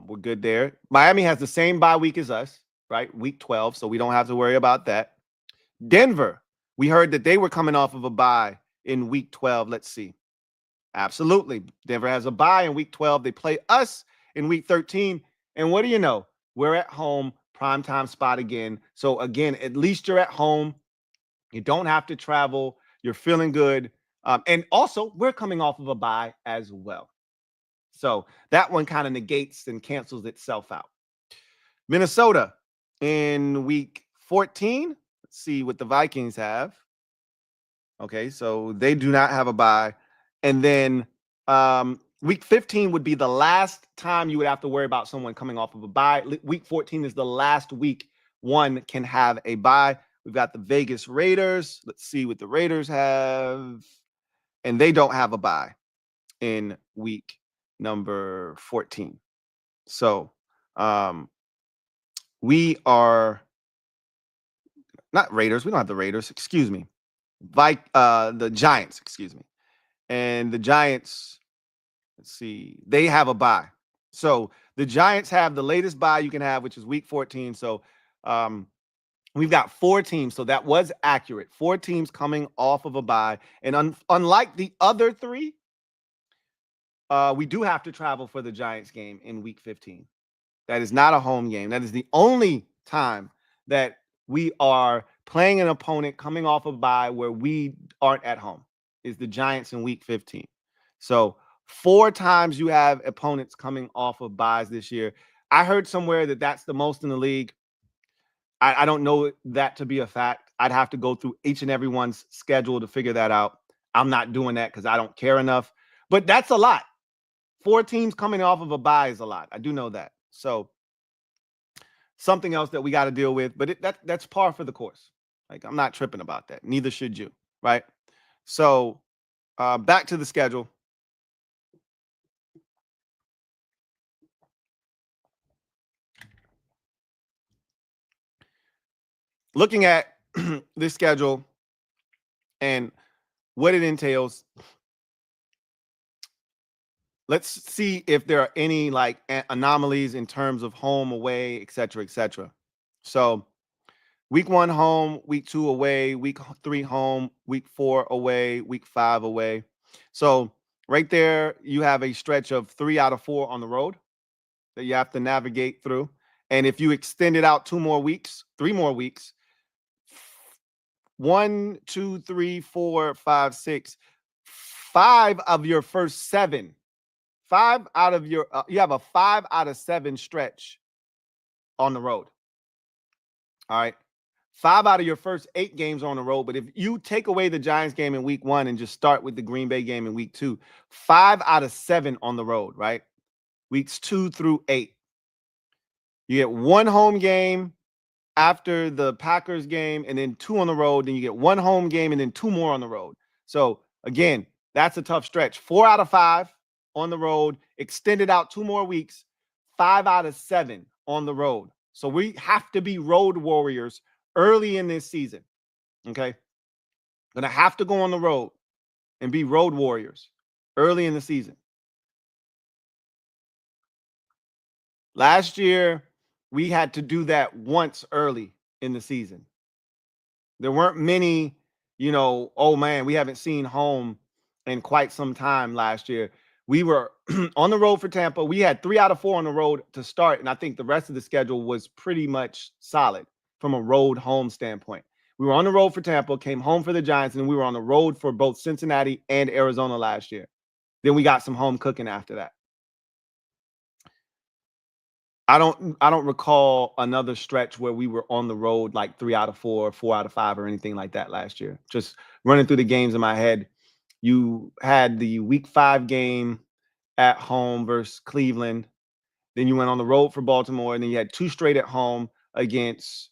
we're good there. Miami has the same bye week as us, right? Week 12, so we don't have to worry about that. Denver, we heard that they were coming off of a bye in week 12. Let's see. Absolutely. Denver has a bye in week 12. They play us in week 13. And what do you know? We're at home, primetime spot again. So again, at least you're at home. You don't have to travel. You're feeling good. And also, we're coming off of a bye as well. So that one kind of negates and cancels itself out. Minnesota in week 14. Let's see what the Vikings have. Okay, so they do not have a bye. And then week 15 would be the last time you would have to worry about someone coming off of a bye. Week 14 is the last week one can have a bye. We've got the Vegas Raiders. Let's see what the Raiders have. And they don't have a bye in week number 14. So we are not Raiders. We don't have the Raiders. Excuse me. The Giants, excuse me. And the Giants, let's see, they have a bye. So the Giants have the latest bye you can have, which is week 14. So we've got 4 teams. So that was accurate. 4 teams coming off of a bye. And unlike the other 3, we do have to travel for the Giants game in week 15. That is not a home game. That is the only time that we are playing an opponent coming off a bye where we aren't at home, is the Giants in week 15. So 4 times you have opponents coming off of byes this year. I heard somewhere that that's the most in the league. I don't know that to be a fact. I'd have to go through each and everyone's schedule to figure that out. I'm not doing that because I don't care enough. But that's a lot. 4 teams coming off of a bye is a lot. I do know that. So something else that we got to deal with, but that's par for the course. Like, I'm not tripping about that. Neither should you, right? So back to the schedule. Looking at this schedule and what it entails, let's see if there are any like anomalies in terms of home, away, et cetera, et cetera. So week 1 home, week 2 away, week 3 home, week 4 away, week 5 away. So right there, you have a stretch of 3 out of 4 on the road that you have to navigate through. And if you extend it out 2 more weeks, 3 more weeks, 1, 2, 3, 4, 5, 6, 5 of your first 7, 5 out of your, you have a 5 out of 7 stretch on the road. All right. 5 out of your first 8 games on the road. But if you take away the Giants game in week 1 and just start with the Green Bay game in week 2, 5 out of 7 on the road, right? Weeks 2 through 8. You get 1 home game after the Packers game and then 2 on the road. Then you get 1 home game and then 2 more on the road. So again, that's a tough stretch. 4 out of 5 on the road, extended out 2 more weeks, 5 out of 7 on the road. So we have to be road warriors early in this season. Okay. Gonna have to go on the road and be road warriors early in the season. Last year, we had to do that once early in the season. There weren't many, oh man, we haven't seen home in quite some time last year. We were on the road for Tampa. We had 3 out of 4 on the road to start. And I think the rest of the schedule was pretty much solid from a road home standpoint. We were on the road for Tampa, came home for the Giants, and we were on the road for both Cincinnati and Arizona last year. Then we got some home cooking after that. I don't recall another stretch where we were on the road like 3 out of 4, 4 out of 5, or anything like that last year. Just running through the games in my head. You had the week 5 game at home versus Cleveland. Then you went on the road for Baltimore, and then you had 2 straight at home against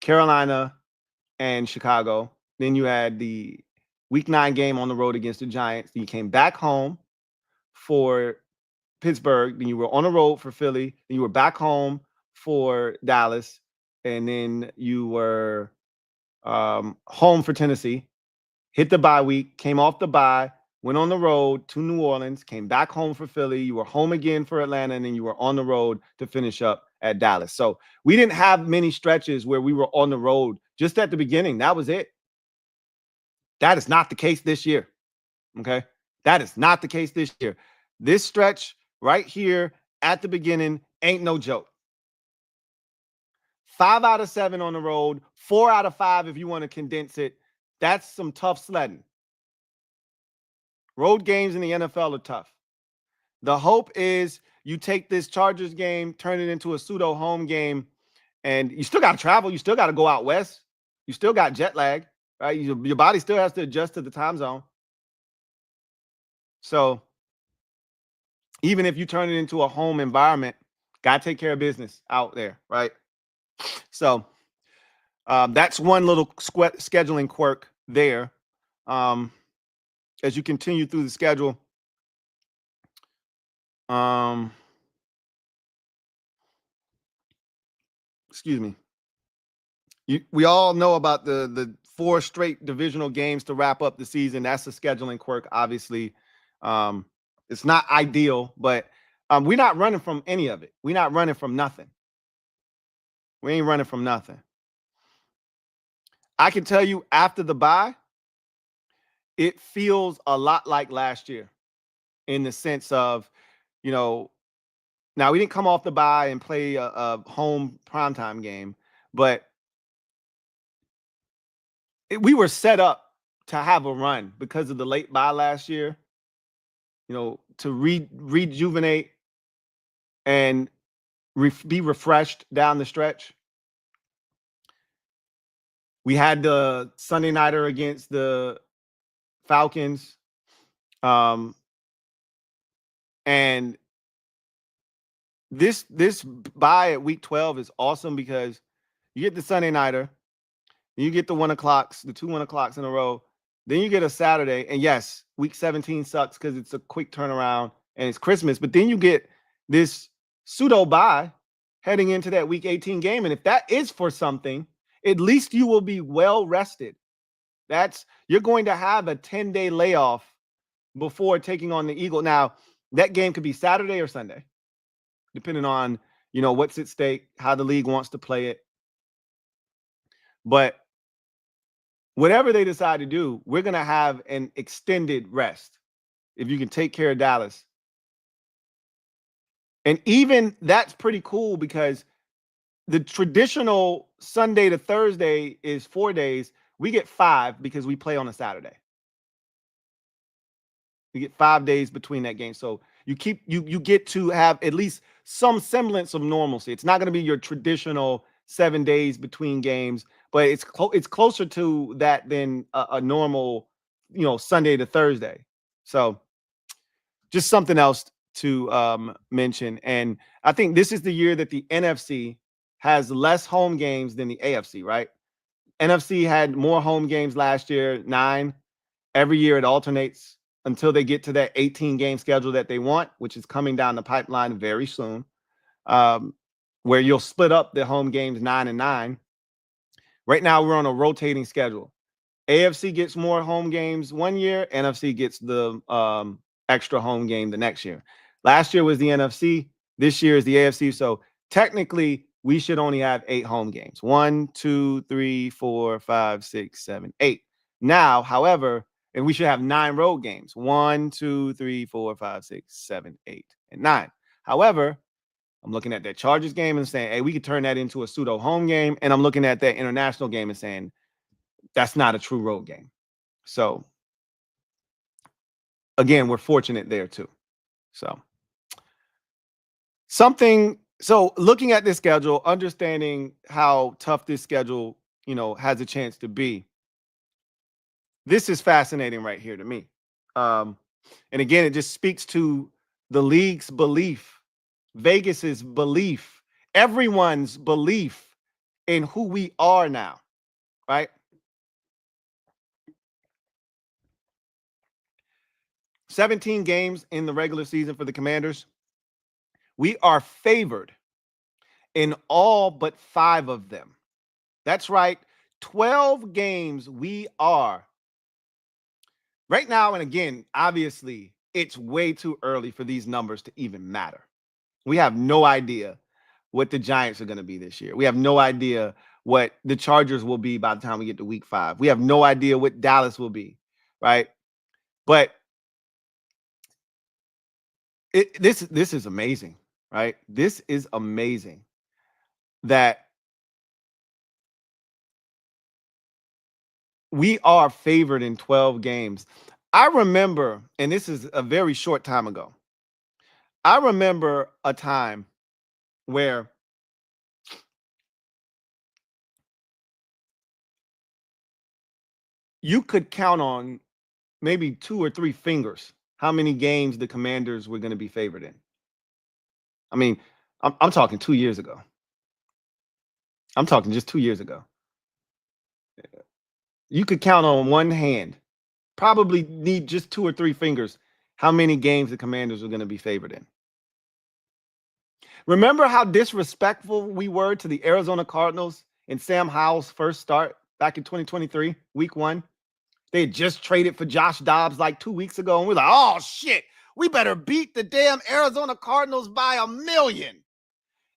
Carolina and Chicago. Then you had the week 9 game on the road against the Giants. Then you came back home for Pittsburgh. Then you were on the road for Philly. Then you were back home for Dallas. And then you were home for Tennessee. Hit the bye week, came off the bye, went on the road to New Orleans, came back home for Philly. You were home again for Atlanta, and then you were on the road to finish up at Dallas. So we didn't have many stretches where we were on the road just at the beginning. That was it. That is not the case this year. Okay. That is not the case this year. This stretch right here at the beginning ain't no joke. 5 out of 7 on the road, 4 out of 5 if you want to condense it. That's some tough sledding. Road games in the NFL are tough. The hope is you take this Chargers game, turn it into a pseudo home game, and you still got to travel. You still got to go out west. You still got jet lag, right? Your body still has to adjust to the time zone. So even if you turn it into a home environment, got to take care of business out there, right? So that's one little scheduling quirk there. As you continue through the schedule, excuse me. We all know about the 4 straight divisional games to wrap up the season. That's a scheduling quirk, obviously. It's not ideal, but we're not running from any of it. We're not running from nothing. We ain't running from nothing. I can tell you after the bye, it feels a lot like last year in the sense of, now we didn't come off the bye and play a home primetime game, but we were set up to have a run because of the late bye last year, to rejuvenate and be refreshed down the stretch. We had the Sunday nighter against the Falcons. And this bye at week 12 is awesome because you get the Sunday nighter, you get the 1 o'clocks, the 2 1 o'clocks in a row. Then you get a Saturday. And yes, week 17 sucks because it's a quick turnaround and it's Christmas. But then you get this pseudo bye heading into that week 18 game. And if that is for something, at least you will be well rested. You're going to have a 10-day layoff before taking on the Eagle. Now, that game could be Saturday or Sunday, depending on you know, what's at stake, how the league wants to play it. But whatever they decide to do, we're going to have an extended rest if you can take care of Dallas. And even that's pretty cool because the traditional Sunday to Thursday is 4 days. We get 5 because we play on a Saturday. You get 5 days between that game. So you get to have at least some semblance of normalcy. It's not going to be your traditional 7 days between games, but it's closer to that than a normal, you know, Sunday to Thursday. So just something else to mention. And I think this is the year that the NFC has less home games than the AFC, right? NFC had more home games last year, 9. Every year it alternates until they get to that 18-game schedule that they want, which is coming down the pipeline very soon, where you'll split up the home games 9 and 9. Right now, we're on a rotating schedule. AFC gets more home games one year. NFC gets the extra home game the next year. Last year was the NFC. This year is the AFC. So technically, we should only have 8 home games. 1, 2, 3, 4, 5, 6, 7, 8. Now, however, and we should have 9 road games. 1, 2, 3, 4, 5, 6, 7, 8, and 9. However, I'm looking at that Chargers game and saying, hey, we could turn that into a pseudo home game. And I'm looking at that international game and saying, that's not a true road game. So, again, we're fortunate there too. So, looking at this schedule, understanding how tough this schedule, you know, has a chance to be. This is fascinating right here to me. And again, it just speaks to the league's belief, Vegas's belief, everyone's belief in who we are now, right? 17 games in the regular season for the Commanders. We are favored in all but 5 of them. That's right. 12 games we are. Right now, and again, obviously, it's way too early for these numbers to even matter. We have no idea what the Giants are going to be this year. We have no idea what the Chargers will be by the time we get to week 5. We have no idea what Dallas will be, right? But this is amazing, right? This is amazing that we are favored in 12 games. I remember, and this is a very short time ago, I remember a time where you could count on maybe 2 or 3 fingers how many games the Commanders were going to be favored in. I mean, I'm talking 2 years ago. I'm talking just 2 years ago. You could count on one hand, probably need just 2 or 3 fingers, how many games the Commanders were going to be favored in. Remember how disrespectful we were to the Arizona Cardinals in Sam Howell's first start back in 2023, week 1? They had just traded for Josh Dobbs like 2 weeks ago, and we're like, oh, shit, we better beat the damn Arizona Cardinals by 1,000,000.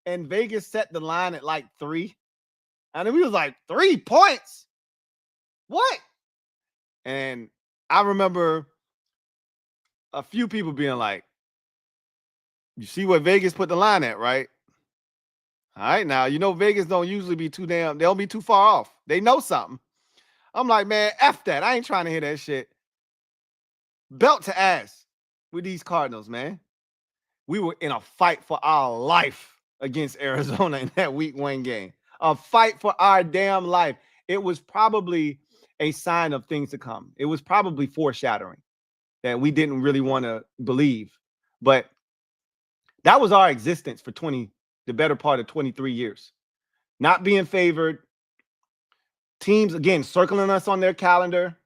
And Vegas set the line at like 3. And then we was like, 3 points? What? And I remember a few people being like, you see what Vegas put the line at, right? All right, now, you know Vegas don't usually be too damn, they'll be too far off. They know something. I'm like, man, F that. I ain't trying to hear that shit. Belt to ass with these Cardinals, man. We were in a fight for our life against Arizona in that week 1 game. A fight for our damn life. It was probably a sign of things to come. It was probably foreshadowing that we didn't really want to believe. But that was our existence for the better part of 23 years. Not being favored. Teams, again, circling us on their calendar,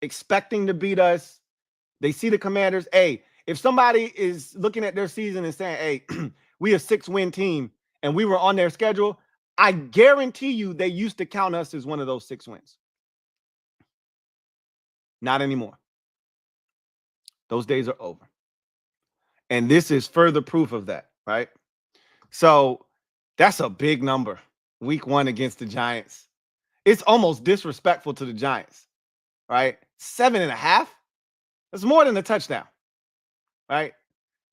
expecting to beat us. They see the Commanders. Hey, if somebody is looking at their season and saying, hey, we a 6-win team and we were on their schedule, I guarantee you they used to count us as one of those 6 wins. Not anymore. Those days are over. And this is further proof of that, right? So that's a big number. Week 1 against the Giants. It's almost disrespectful to the Giants, right? 7.5. That's more than a touchdown, right?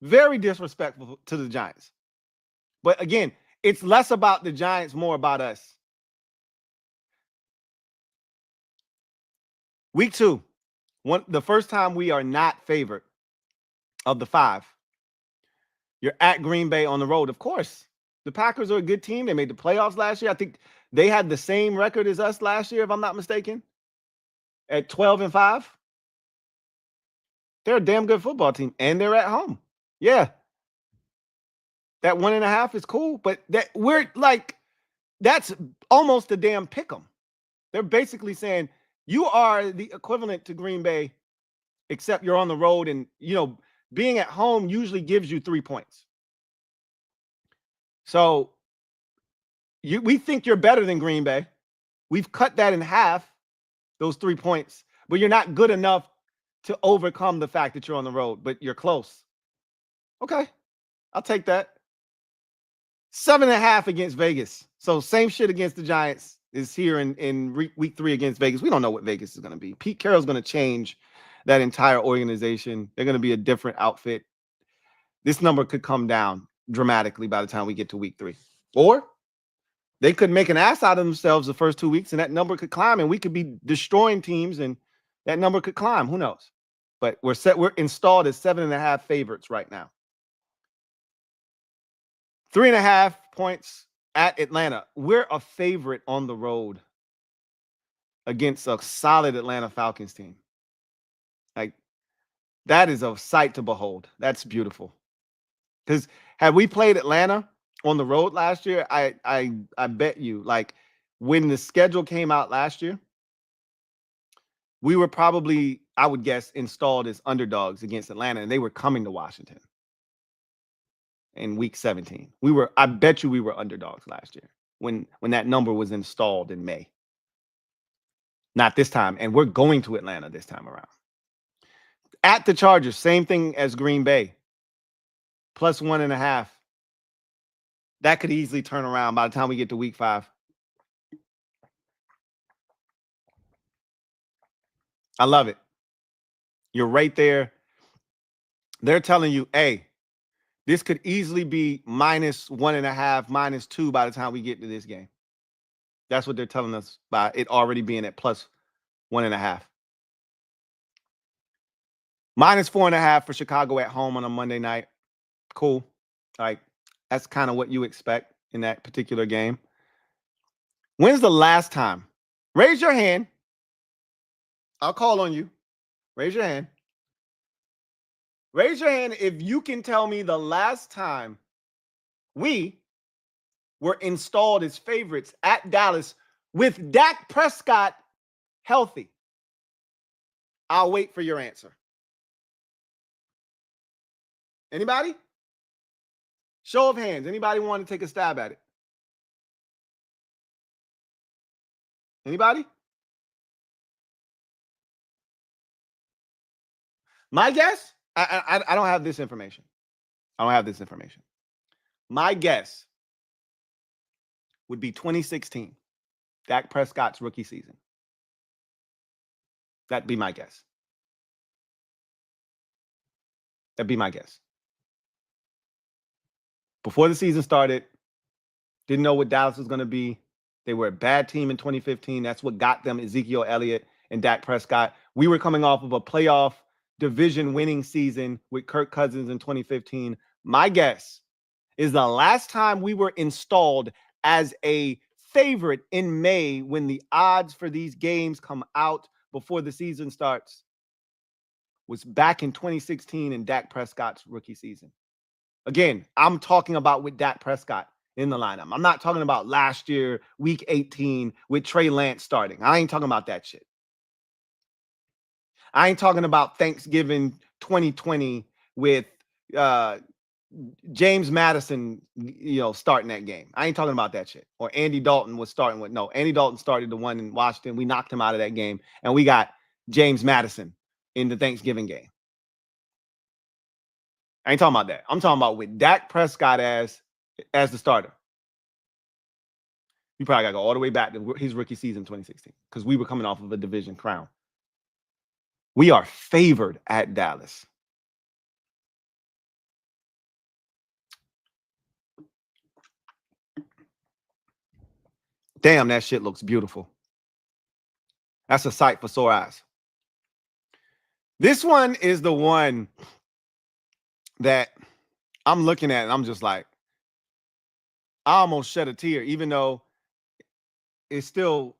Very disrespectful to the Giants. But again, it's less about the Giants, more about us. Week 2, the first time we are not favored of the 5. You're at Green Bay on the road. Of course, the Packers are a good team. They made the playoffs last year. I think they had the same record as us last year, if I'm not mistaken, at 12-5. They're a damn good football team, and they're at home. Yeah. That 1.5 is cool, but that's almost a damn pick 'em. They're basically saying you are the equivalent to Green Bay, except you're on the road, and being at home usually gives you 3 points. So we think you're better than Green Bay. We've cut that in half, those 3 points, but you're not good enough to overcome the fact that you're on the road, but you're close. Okay, I'll take that. 7.5 against Vegas. So same shit against the Giants is here in week 3 against Vegas. We don't know what Vegas is going to be. Pete Carroll's going to change that entire organization. They're going to be a different outfit. This number could come down dramatically by the time we get to week 3. Or they could make an ass out of themselves the first 2 weeks, and that number could climb, and we could be destroying teams, and that number could climb. Who knows? But we're installed as 7.5 favorites right now. 3.5 points at Atlanta. We're a favorite on the road against a solid Atlanta Falcons team. Like, that is a sight to behold. That's beautiful. Because had we played Atlanta on the road last year, I bet you, like, when the schedule came out last year, we were probably, I would guess, installed as underdogs against Atlanta, and they were coming to Washington in week 17. I bet you we were underdogs last year when that number was installed in May. Not this time. And we're going to Atlanta this time around. At the Chargers, same thing as Green Bay. Plus 1.5. That could easily turn around by the time we get to week 5. I love it. You're right there. They're telling you, hey, this could easily be -1.5, -2 by the time we get to this game. That's what they're telling us by it already being at plus 1.5. -4.5 for Chicago at home on a Monday night. Cool. Like, that's kind of what you expect in that particular game. When's the last time? Raise your hand. I'll call on you. Raise your hand. Raise your hand if you can tell me the last time we were installed as favorites at Dallas with Dak Prescott healthy. I'll wait for your answer. Anybody? Show of hands. Anybody want to take a stab at it? Anybody? My guess? I don't have this information. I don't have this information. My guess would be 2016, Dak Prescott's rookie season. That'd be my guess. That'd be my guess. Before the season started, didn't know what Dallas was going to be. They were a bad team in 2015. That's what got them Ezekiel Elliott and Dak Prescott. We were coming off of a playoff division winning season with Kirk Cousins in 2015. My guess is the last time we were installed as a favorite in May, when the odds for these games come out before the season starts, was back in 2016 in Dak Prescott's rookie season. Again, I'm talking about with Dak Prescott in the lineup. I'm not talking about last year, week 18, with Trey Lance starting. I ain't talking about that shit. I ain't talking about Thanksgiving 2020 with James Madison, starting that game. I ain't talking about that shit. Or Andy Dalton was starting with, no, Andy Dalton started the one in Washington. We knocked him out of that game, and we got James Madison in the Thanksgiving game. I ain't talking about that. I'm talking about with Dak Prescott as as the starter. You probably got to go all the way back to his rookie season 2016 because we were coming off of a division crown. We are favored at Dallas. Damn, that shit looks beautiful. That's a sight for sore eyes. This one is the one that I'm looking at and I'm just like, I almost shed a tear, even though it's still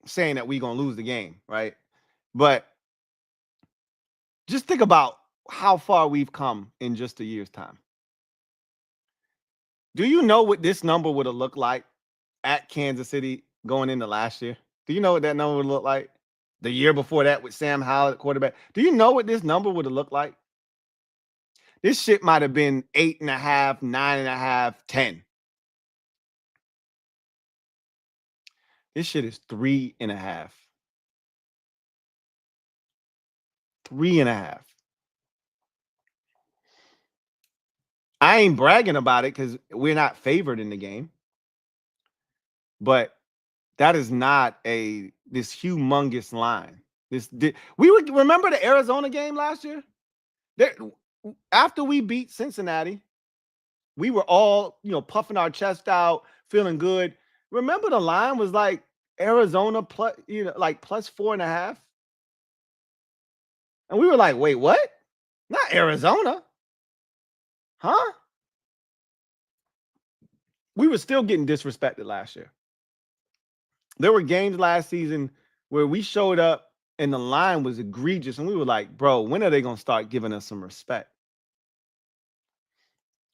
saying that we're going to lose the game, right? But just think about how far we've come in just a year's time. Do you know what this number would have looked like at Kansas City going into last year? Do you know what that number would look like? The year before that with Sam Howell at quarterback. Do you know what this number would have looked like? This shit might have been 8.5, 9.5, 10. This shit is 3.5. 3.5. I ain't bragging about it because we're not favored in the game. But that is not this humongous line. We would remember the Arizona game last year. After we beat Cincinnati, we were all, puffing our chest out, feeling good. Remember the line was like Arizona plus, like plus 4.5. And we were like, wait, what? Not Arizona. Huh? We were still getting disrespected last year. There were games last season where we showed up and the line was egregious. And we were like, bro, when are they going to start giving us some respect?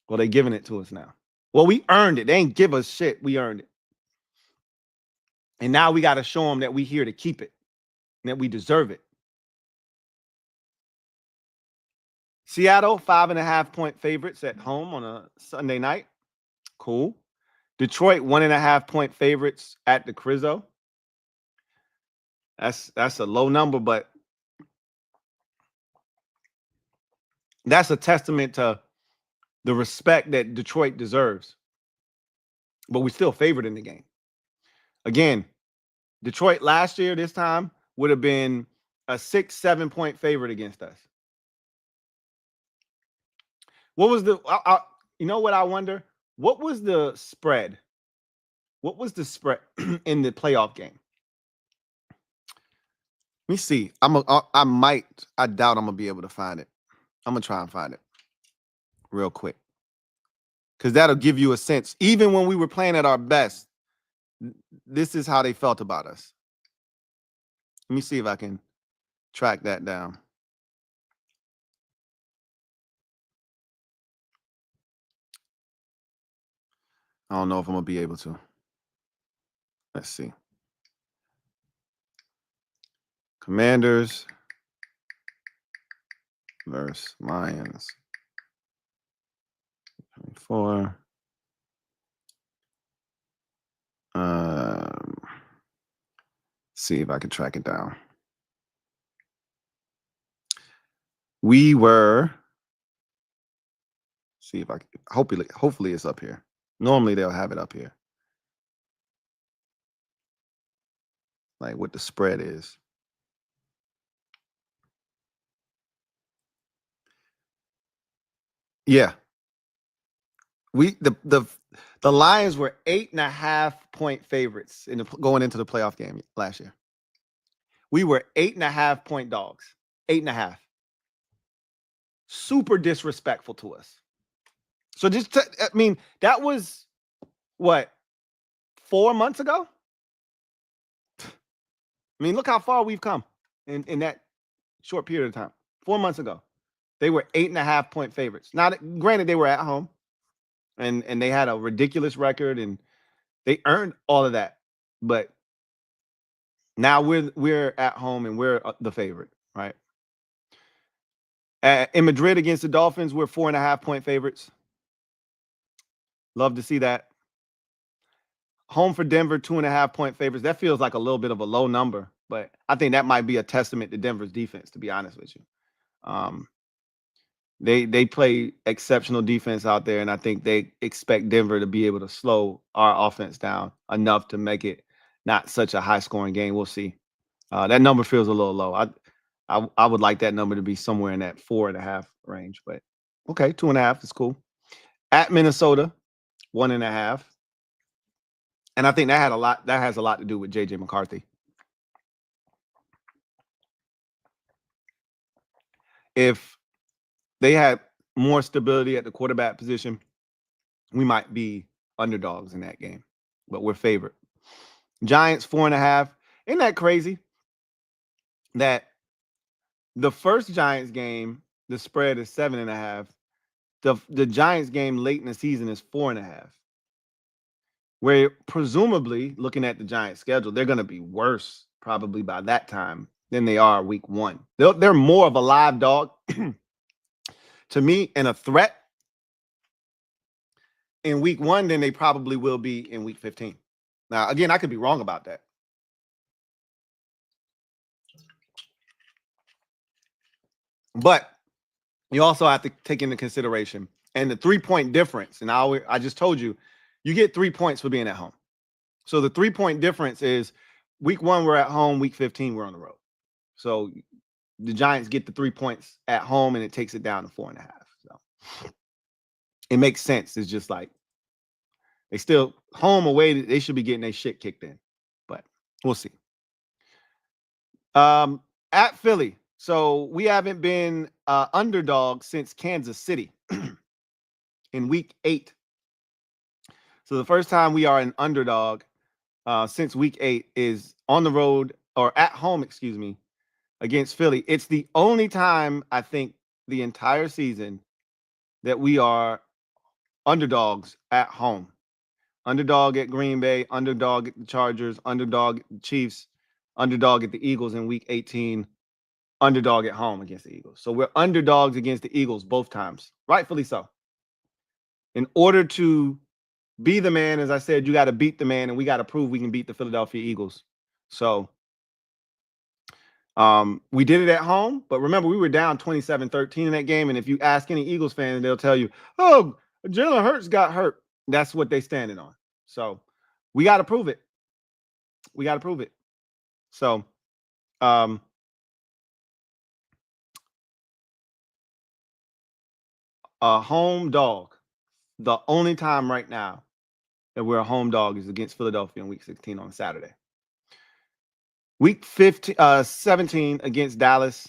Well, they're giving it to us now. Well, we earned it. They ain't give us shit. We earned it. And now we got to show them that we're here to keep it and that we deserve it. Seattle, 5.5-point favorites at home on a Sunday night. Cool. Detroit, 1.5-point favorites at the Crizzo. That's a low number, but that's a testament to the respect that Detroit deserves. But we're still favored in the game. Again, Detroit last year, this time, would have been a 6-7-point favorite against us. What was you know what I wonder? What was the spread? What was the spread in the playoff game? Let me see. I doubt I'm gonna be able to find it. I'm gonna try and find it real quick. Because that'll give you a sense. Even when we were playing at our best, this is how they felt about us. Let me see if I can track that down. I don't know if I'm going to be able to. Let's see. Commanders versus Lions. 24. See if I can track it down. We were. See if I can. Hopefully it's up here. Normally they'll have it up here. Like what the spread is. Yeah. The Lions were 8.5-point favorites going into the playoff game last year. We were 8.5-point dogs. 8.5. Super disrespectful to us. So that was what, 4 months ago? I mean, look how far we've come in that short period of time. 4 months ago, they were 8.5-point favorites. Now, granted, they were at home, and they had a ridiculous record, and they earned all of that. But now we're at home, and we're the favorite, right? In Madrid against the Dolphins, we're 4.5-point favorites. Love to see that. Home for Denver, 2.5-point favorites. That feels like a little bit of a low number, but I think that might be a testament to Denver's defense, to be honest with you. They play exceptional defense out there, and I think they expect Denver to be able to slow our offense down enough to make it not such a high-scoring game. We'll see. That number feels a little low. I would like that number to be somewhere in that 4.5 range, but okay, 2.5 is cool. At Minnesota, 1.5. And I think that has a lot to do with JJ McCarthy. If they had more stability at the quarterback position, we might be underdogs in that game, but we're favored. Giants 4.5. Isn't that crazy that the first Giants game, the spread is 7.5. The Giants game late in the season is 4.5. Where presumably, looking at the Giants schedule, they're going to be worse probably by that time than they are week 1. They're more of a live dog to me and a threat in week 1 than they probably will be in week 15. Now, again, I could be wrong about that. But you also have to take into consideration and the 3-point difference. And I just told you, you get 3 points for being at home. So the 3-point difference is week 1, we're at home. Week 15, we're on the road. So the Giants get the 3 points at home and it takes it down to 4.5. So it makes sense. It's just like they still home away. They should be getting their shit kicked in, but we'll see. At Philly. So we haven't been underdog since Kansas City in week 8. So the first time we are an underdog since week 8 is on the road or at home, excuse me, against Philly. It's the only time I think the entire season that we are underdogs at home. Underdog at Green Bay, underdog at the Chargers, underdog at the Chiefs, underdog at the Eagles in week 18, underdog at home against the Eagles. So we're underdogs against the Eagles both times, rightfully so. In order to be the man, as I said, you got to beat the man, and we got to prove we can beat the Philadelphia Eagles. So we did it at home, but remember, we were down 27-13 in that game. And if you ask any Eagles fan, they'll tell you, oh, Jalen Hurts got hurt. That's what they're standing on. So we got to prove it. We got to prove it. So a home dog. The only time right now that we're a home dog is against Philadelphia in week 16 on Saturday. Week 17 against Dallas,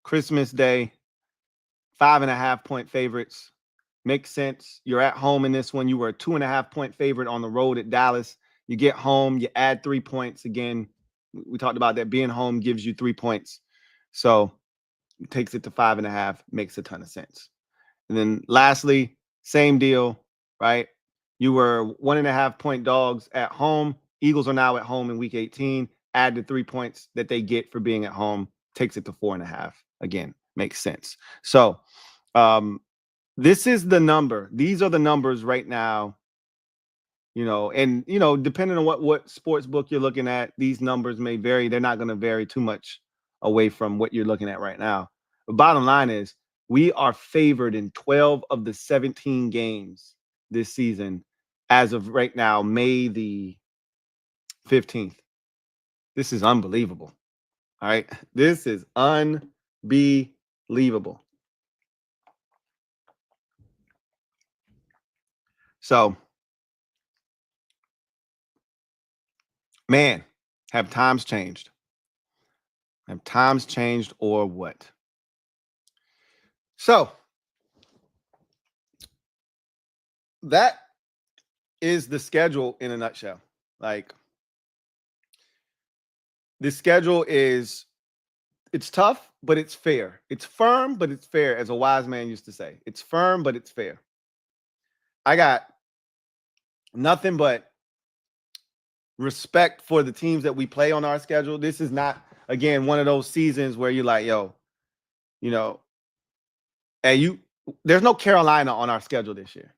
Christmas Day, 5.5-point favorites. Makes sense. You're at home in this one. You were a 2.5-point favorite on the road at Dallas. You get home, you add 3 points. Again, we talked about that. Being home gives you 3 points. So it takes it to 5.5, makes a ton of sense. And then lastly, same deal, right? You were 1.5-point dogs at home. Eagles are now at home in week 18. Add the 3 points that they get for being at home, takes it to 4.5. Again, makes sense. So this is the number. These are the numbers right now, and, depending on what sports book you're looking at, these numbers may vary. They're not going to vary too much away from what you're looking at right now. The bottom line is we are favored in 12 of the 17 games this season as of right now, May the 15th. This is unbelievable. All right. This is unbelievable. So, man, have times changed? Have times changed or what? So, that is the schedule in a nutshell. Like, the schedule it's tough, but it's fair. It's firm, but it's fair, as a wise man used to say. It's firm, but it's fair. I got nothing but respect for the teams that we play on our schedule. This is not, again, one of those seasons where you're like, yo, hey, there's no Carolina on our schedule this year.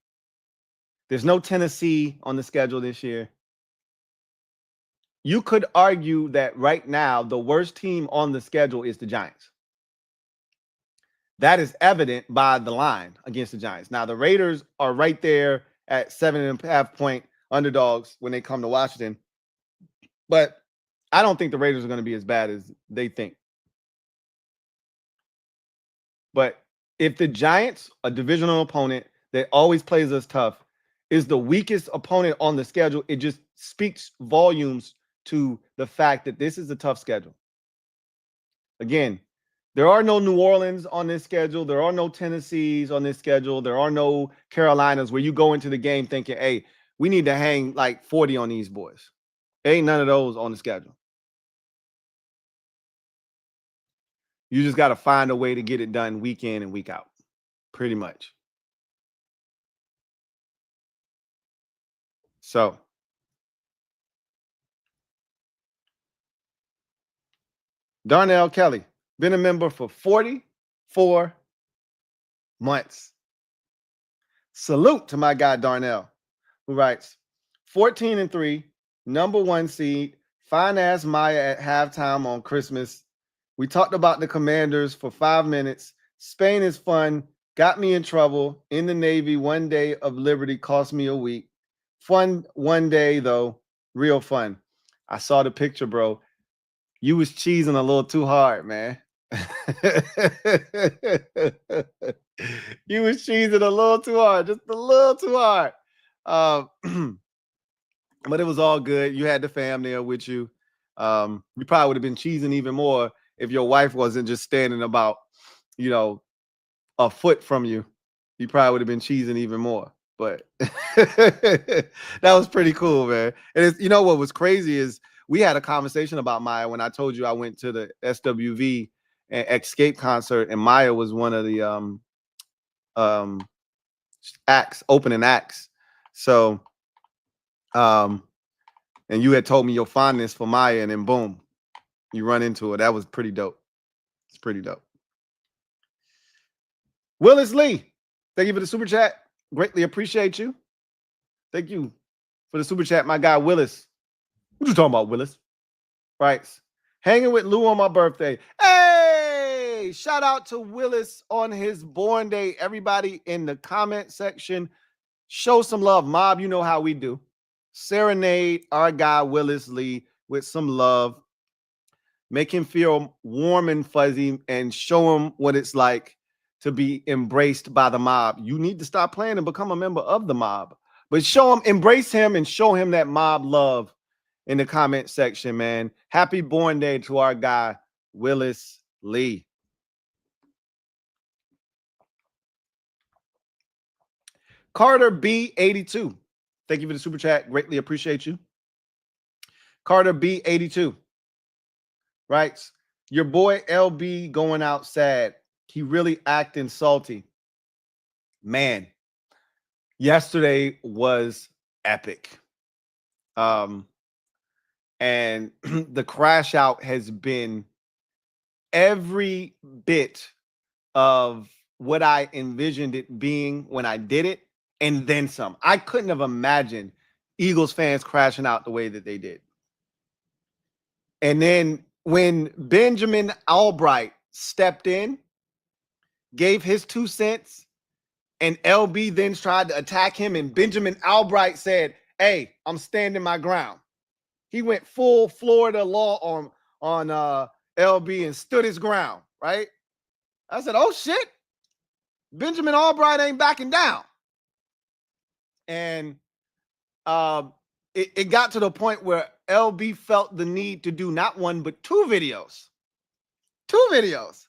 There's no Tennessee on the schedule this year. You could argue that right now, the worst team on the schedule is the Giants. That is evident by the line against the Giants. Now, the Raiders are right there at 7.5-point underdogs when they come to Washington. But I don't think the Raiders are going to be as bad as they think. But if the Giants, a divisional opponent that always plays us tough, is the weakest opponent on the schedule, it just speaks volumes to the fact that this is a tough schedule. Again, there are no New Orleans on this schedule. There are no Tennessees on this schedule. There are no Carolinas where you go into the game thinking, hey, we need to hang like 40 on these boys. There ain't none of those on the schedule. You just got to find a way to get it done week in and week out, pretty much. So, Darnell Kelly, been a member for 44 months. Salute to my guy Darnell, who writes 14-3, number 1 seed, fine ass Maya at halftime on Christmas. We talked about the Commanders for 5 minutes. Spain is fun. Got me in trouble. In the Navy, 1 day of liberty cost me a week. Fun 1 day, though. Real fun. I saw the picture, bro. You was cheesing a little too hard, man. You was cheesing a little too hard. Just a little too hard. But it was all good. You had the fam there with you. You probably would have been cheesing even more if your wife wasn't just standing about, you know, a foot from you. You probably would have been cheesing even more. But that was pretty cool, man. And it's, you know what was crazy is we had a conversation about Maya when I told you I went to the SWV and Escape concert, and Maya was one of the acts, opening acts. So and you had told me your fondness for Maya, and then boom, you run into it. That was pretty dope. It's pretty dope. Willis Lee, thank you for the super chat. Greatly appreciate you. Thank you for the super chat, my guy Willis. What you talking about, Willis? Right. Hanging with Lou on my birthday. Hey, shout out to Willis on his born day. Everybody in the comment section, show some love. Mob, you know how we do. Serenade our guy Willis Lee with some love. Make him feel warm and fuzzy and show him what it's like to be embraced by the mob. You need to stop playing and become a member of the mob. But show him, embrace him, and show him that mob love in the comment section, man. Happy born day to our guy, Willis Lee. Carter B82. Thank you for the super chat. Greatly appreciate you. Carter B82. Right? Your boy LB going out sad. He really acting salty. Man, yesterday was epic. And the crash out has been every bit of what I envisioned it being when I did it, and then some. I couldn't have imagined Eagles fans crashing out the way that they did. And then when Benjamin Albright stepped in, gave his 2 cents, and LB then tried to attack him, and Benjamin Albright said, hey, I'm standing my ground. He went full Florida law on LB and stood his ground, right? I said, oh, shit. Benjamin Albright ain't backing down. And it got to the point where LB felt the need to do not 1, but 2 videos. 2 videos.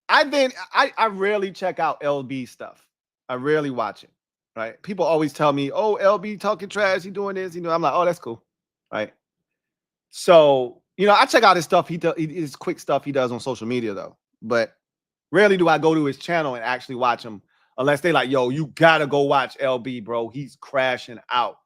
I rarely check out LB stuff. I rarely watch it, right? People always tell me, oh, LB talking trash, he doing this, I'm like, oh, that's cool, right? So, I check out his stuff, his quick stuff he does on social media, though. But rarely do I go to his channel and actually watch him, unless they like, yo, you gotta go watch LB, bro. He's crashing out.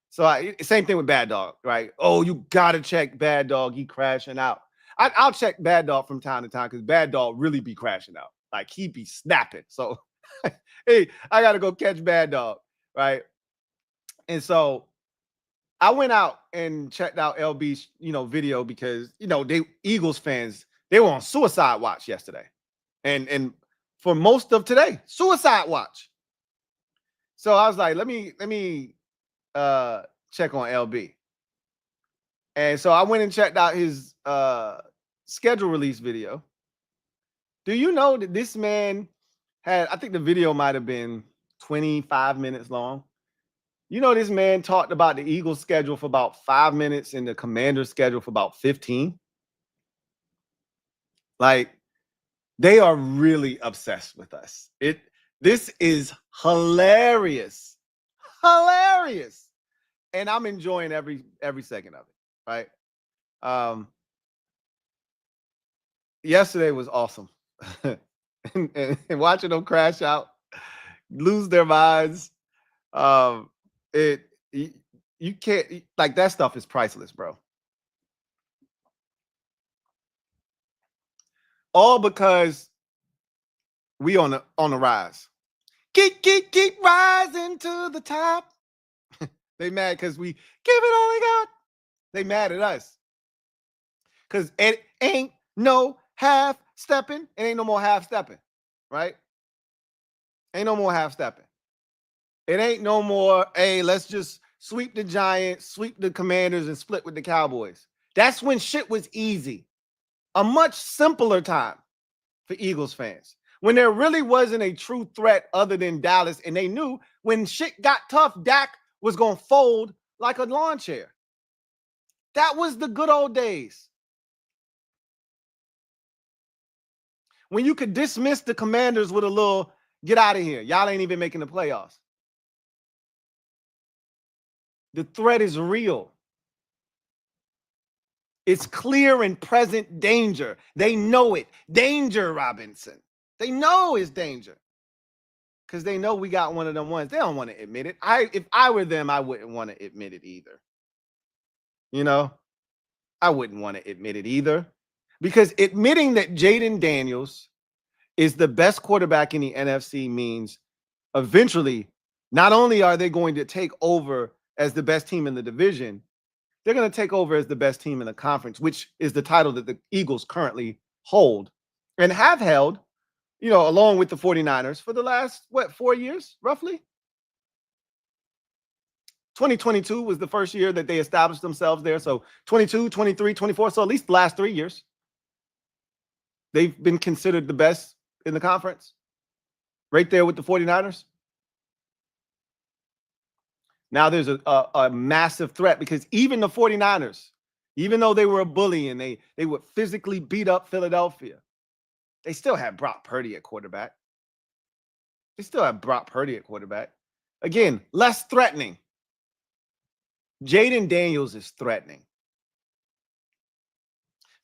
So same thing with Bad Dog, right? Oh, you gotta check Bad Dog, he crashing out. I'll check Bad Dog from time to time because Bad Dog really be crashing out. Like, he be snapping. So, hey, I got to go catch Bad Dog, right? And so I went out and checked out LB's, video because, they Eagles fans, they were on suicide watch yesterday. and for most of today, suicide watch. So I was like, let me check on LB. And so I went and checked out his schedule release video. Do you know that this man had, I think the video might have been 25 minutes long. You know, this man talked about the Eagles schedule for about 5 minutes and the Commanders schedule for about 15. Like, they are really obsessed with us. This is hilarious. Hilarious. And I'm enjoying every second of it, right? Yesterday was awesome. and watching them crash out, lose their minds. You can't, like, that stuff is priceless, bro. All because we on the rise. Keep rising to the top. They mad because we give it all we got. They mad at us. Because it ain't no half stepping. It ain't no more half stepping, right? Ain't no more half stepping. It ain't no more, hey, let's just sweep the Giants, sweep the Commanders, and split with the Cowboys. That's when shit was easy. A much simpler time for Eagles fans. When there really wasn't a true threat other than Dallas, and they knew when shit got tough, Dak was going to fold like a lawn chair. That was the good old days. When you could dismiss the Commanders with a little, get out of here. Y'all ain't even making the playoffs. The threat is real. It's clear and present danger. They know it. Danger, Robinson. They know it's danger. Because they know we got one of them ones. They don't want to admit it. If I were them, I wouldn't want to admit it either. You know? I wouldn't want to admit it either. Because admitting that Jaden Daniels is the best quarterback in the NFC means eventually, not only are they going to take over as the best team in the division, they're going to take over as the best team in the conference, which is the title that the Eagles currently hold and have held, you know, along with the 49ers for the last, 4 years, roughly? 2022 was the first year that they established themselves there. So 22, 23, 24. So at least the last 3 years, they've been considered the best in the conference, right there with the 49ers. Now there's a massive threat because even the 49ers, even though they were a bully and they would physically beat up Philadelphia, they still had Brock Purdy at quarterback. Again, less threatening. Jaden Daniels is threatening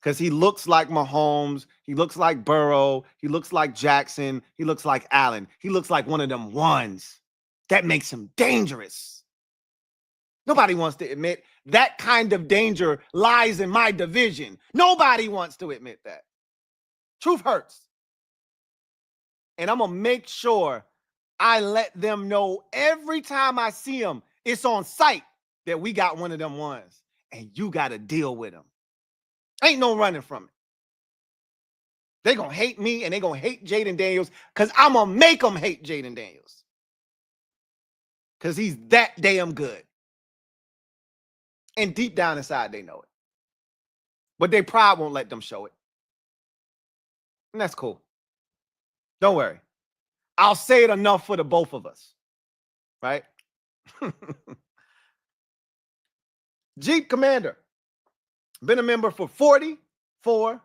because he looks like Mahomes. He looks like Burrow. He looks like Jackson. He looks like Allen. He looks like one of them ones. That makes him dangerous. Nobody wants to admit that kind of danger lies in my division. Nobody wants to admit that. Truth hurts. And I'm going to make sure I let them know every time I see them, it's on sight that we got one of them ones. And you got to deal with them. Ain't no running from it. They're going to hate me and they're going to hate Jaden Daniels because I'm going to make them hate Jaden Daniels. Because he's that damn good. And deep down inside, they know it. But their pride won't let them show it. And that's cool. Don't worry. I'll say it enough for the both of us. Right? Jeep Commander. Been a member for 44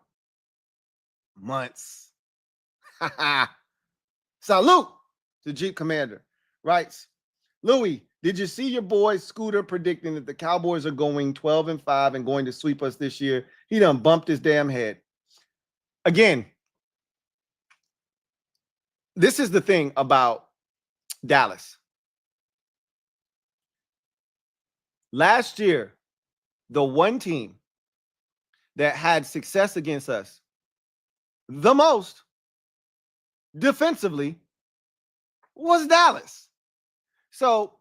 months. Salute to Jeep Commander. Writes, Louie, did you see your boy Scooter predicting that the Cowboys are going 12-5 and going to sweep us this year? He done bumped his damn head. Again, this is the thing about Dallas. Last year, the one team that had success against us the most defensively was Dallas. So,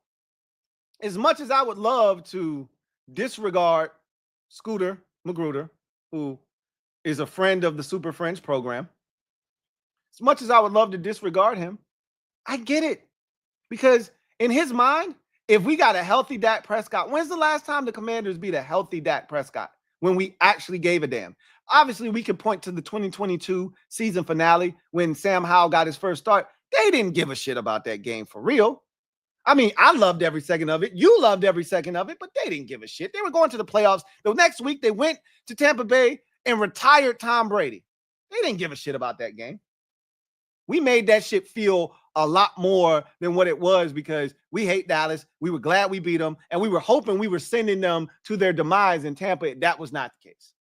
as much as I would love to disregard Scooter Magruder, who is a friend of the Super Friends program, As much as I would love to disregard him, I get it. Because in his mind, if we got a healthy Dak Prescott, when's the last time the Commanders beat a healthy Dak Prescott? When we actually gave a damn. Obviously, we could point to the 2022 season finale when Sam Howell got his first start. They didn't give a shit about that game for real. I mean, I loved every second of it. You loved every second of it, but they didn't give a shit. They were going to the playoffs. The next week, they went to Tampa Bay and retired Tom Brady. They didn't give a shit about that game. We made that shit feel a lot more than what it was because we hate Dallas. We were glad we beat them, and we were hoping we were sending them to their demise in Tampa. That was not the case.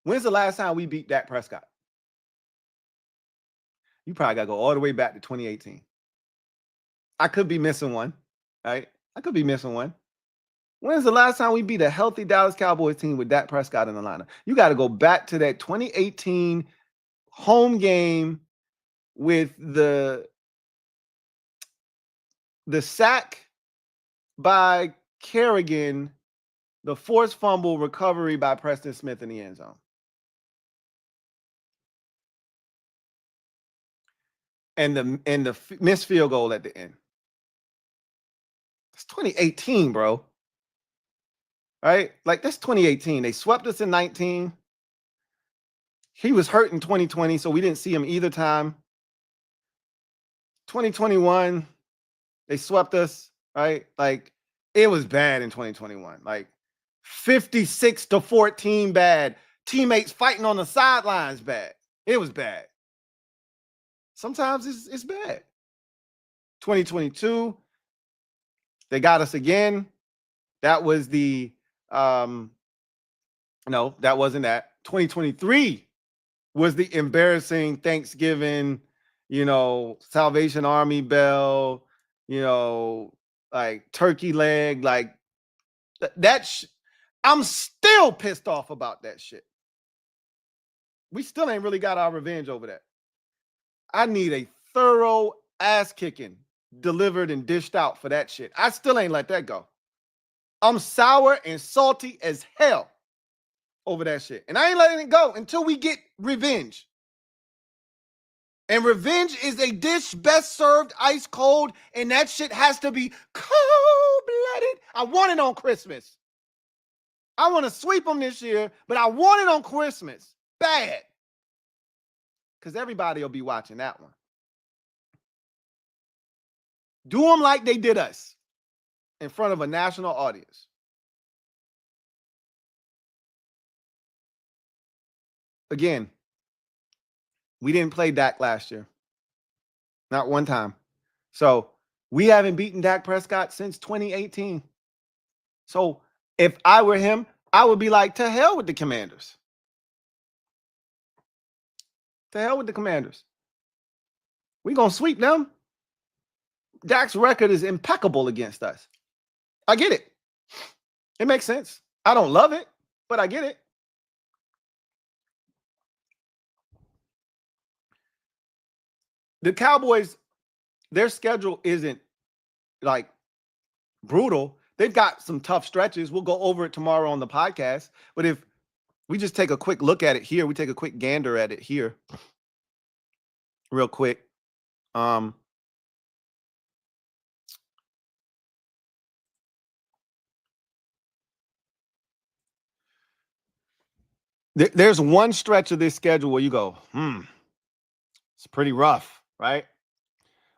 When's the last time we beat Dak Prescott? You probably got to go all the way back to 2018. I could be missing one, right? I could be missing one. When's the last time we beat a healthy Dallas Cowboys team with Dak Prescott in the lineup? You got to go back to that 2018 home game with the sack by Kerrigan, the forced fumble recovery by Preston Smith in the end zone. And the missed field goal at the end. It's 2018, bro. Right? Like, that's 2018. They swept us in 19. He was hurt in 2020, so we didn't see him either time. 2021, they swept us, right? Like, it was bad in 2021. Like, 56-14 bad. Teammates fighting on the sidelines bad. It was bad. Sometimes it's bad. 2022, they got us again. That was the no, that wasn't that. 2023 was the embarrassing Thanksgiving, Salvation Army bell, like turkey leg, like that. I'm still pissed off about that shit. We still ain't really got our revenge over that. I need a thorough ass kicking delivered and dished out for that shit. I still ain't let that go. I'm sour and salty as hell over that shit. And I ain't letting it go until we get revenge. And revenge is a dish best served ice cold, and that shit has to be cold-blooded. I want it on Christmas. I want to sweep them this year, but I want it on Christmas. Bad. Because everybody will be watching that one. Do them like they did us in front of a national audience. Again, we didn't play Dak last year. Not one time. So we haven't beaten Dak Prescott since 2018. So if I were him, I would be like, to hell with the Commanders. To hell with the Commanders. We're going to sweep them. Dak's record is impeccable against us. I get it. It makes sense. I don't love it, but I get it. The Cowboys, their schedule isn't like brutal. They've got some tough stretches. We'll go over it tomorrow on the podcast. But if we just take a quick look at it here, we take a quick gander at it here real quick. There's one stretch of this schedule where you go, it's pretty rough, right?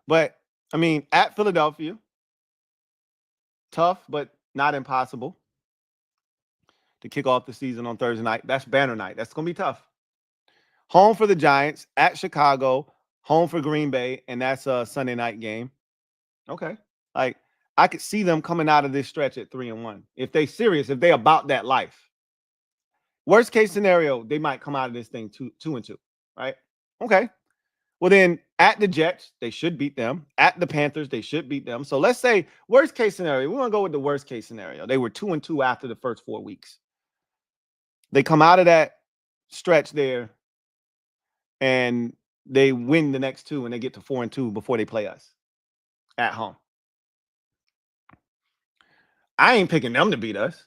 But, I mean, at Philadelphia, tough, but not impossible to kick off the season on Thursday night. That's banner night. That's going to be tough. Home for the Giants, at Chicago, home for Green Bay, and that's a Sunday night game. Okay. Like, I could see them coming out of this stretch at 3-1. If they serious, if they about that life. Worst case scenario, they might come out of this thing 2-2, right? Okay. Well, then at the Jets, they should beat them. At the Panthers, they should beat them. So let's say worst case scenario. We want to go with the worst case scenario. They were 2-2 after the first 4 weeks. They come out of that stretch there and they win the next 2 and they get to 4-2 before they play us at home. I ain't picking them to beat us.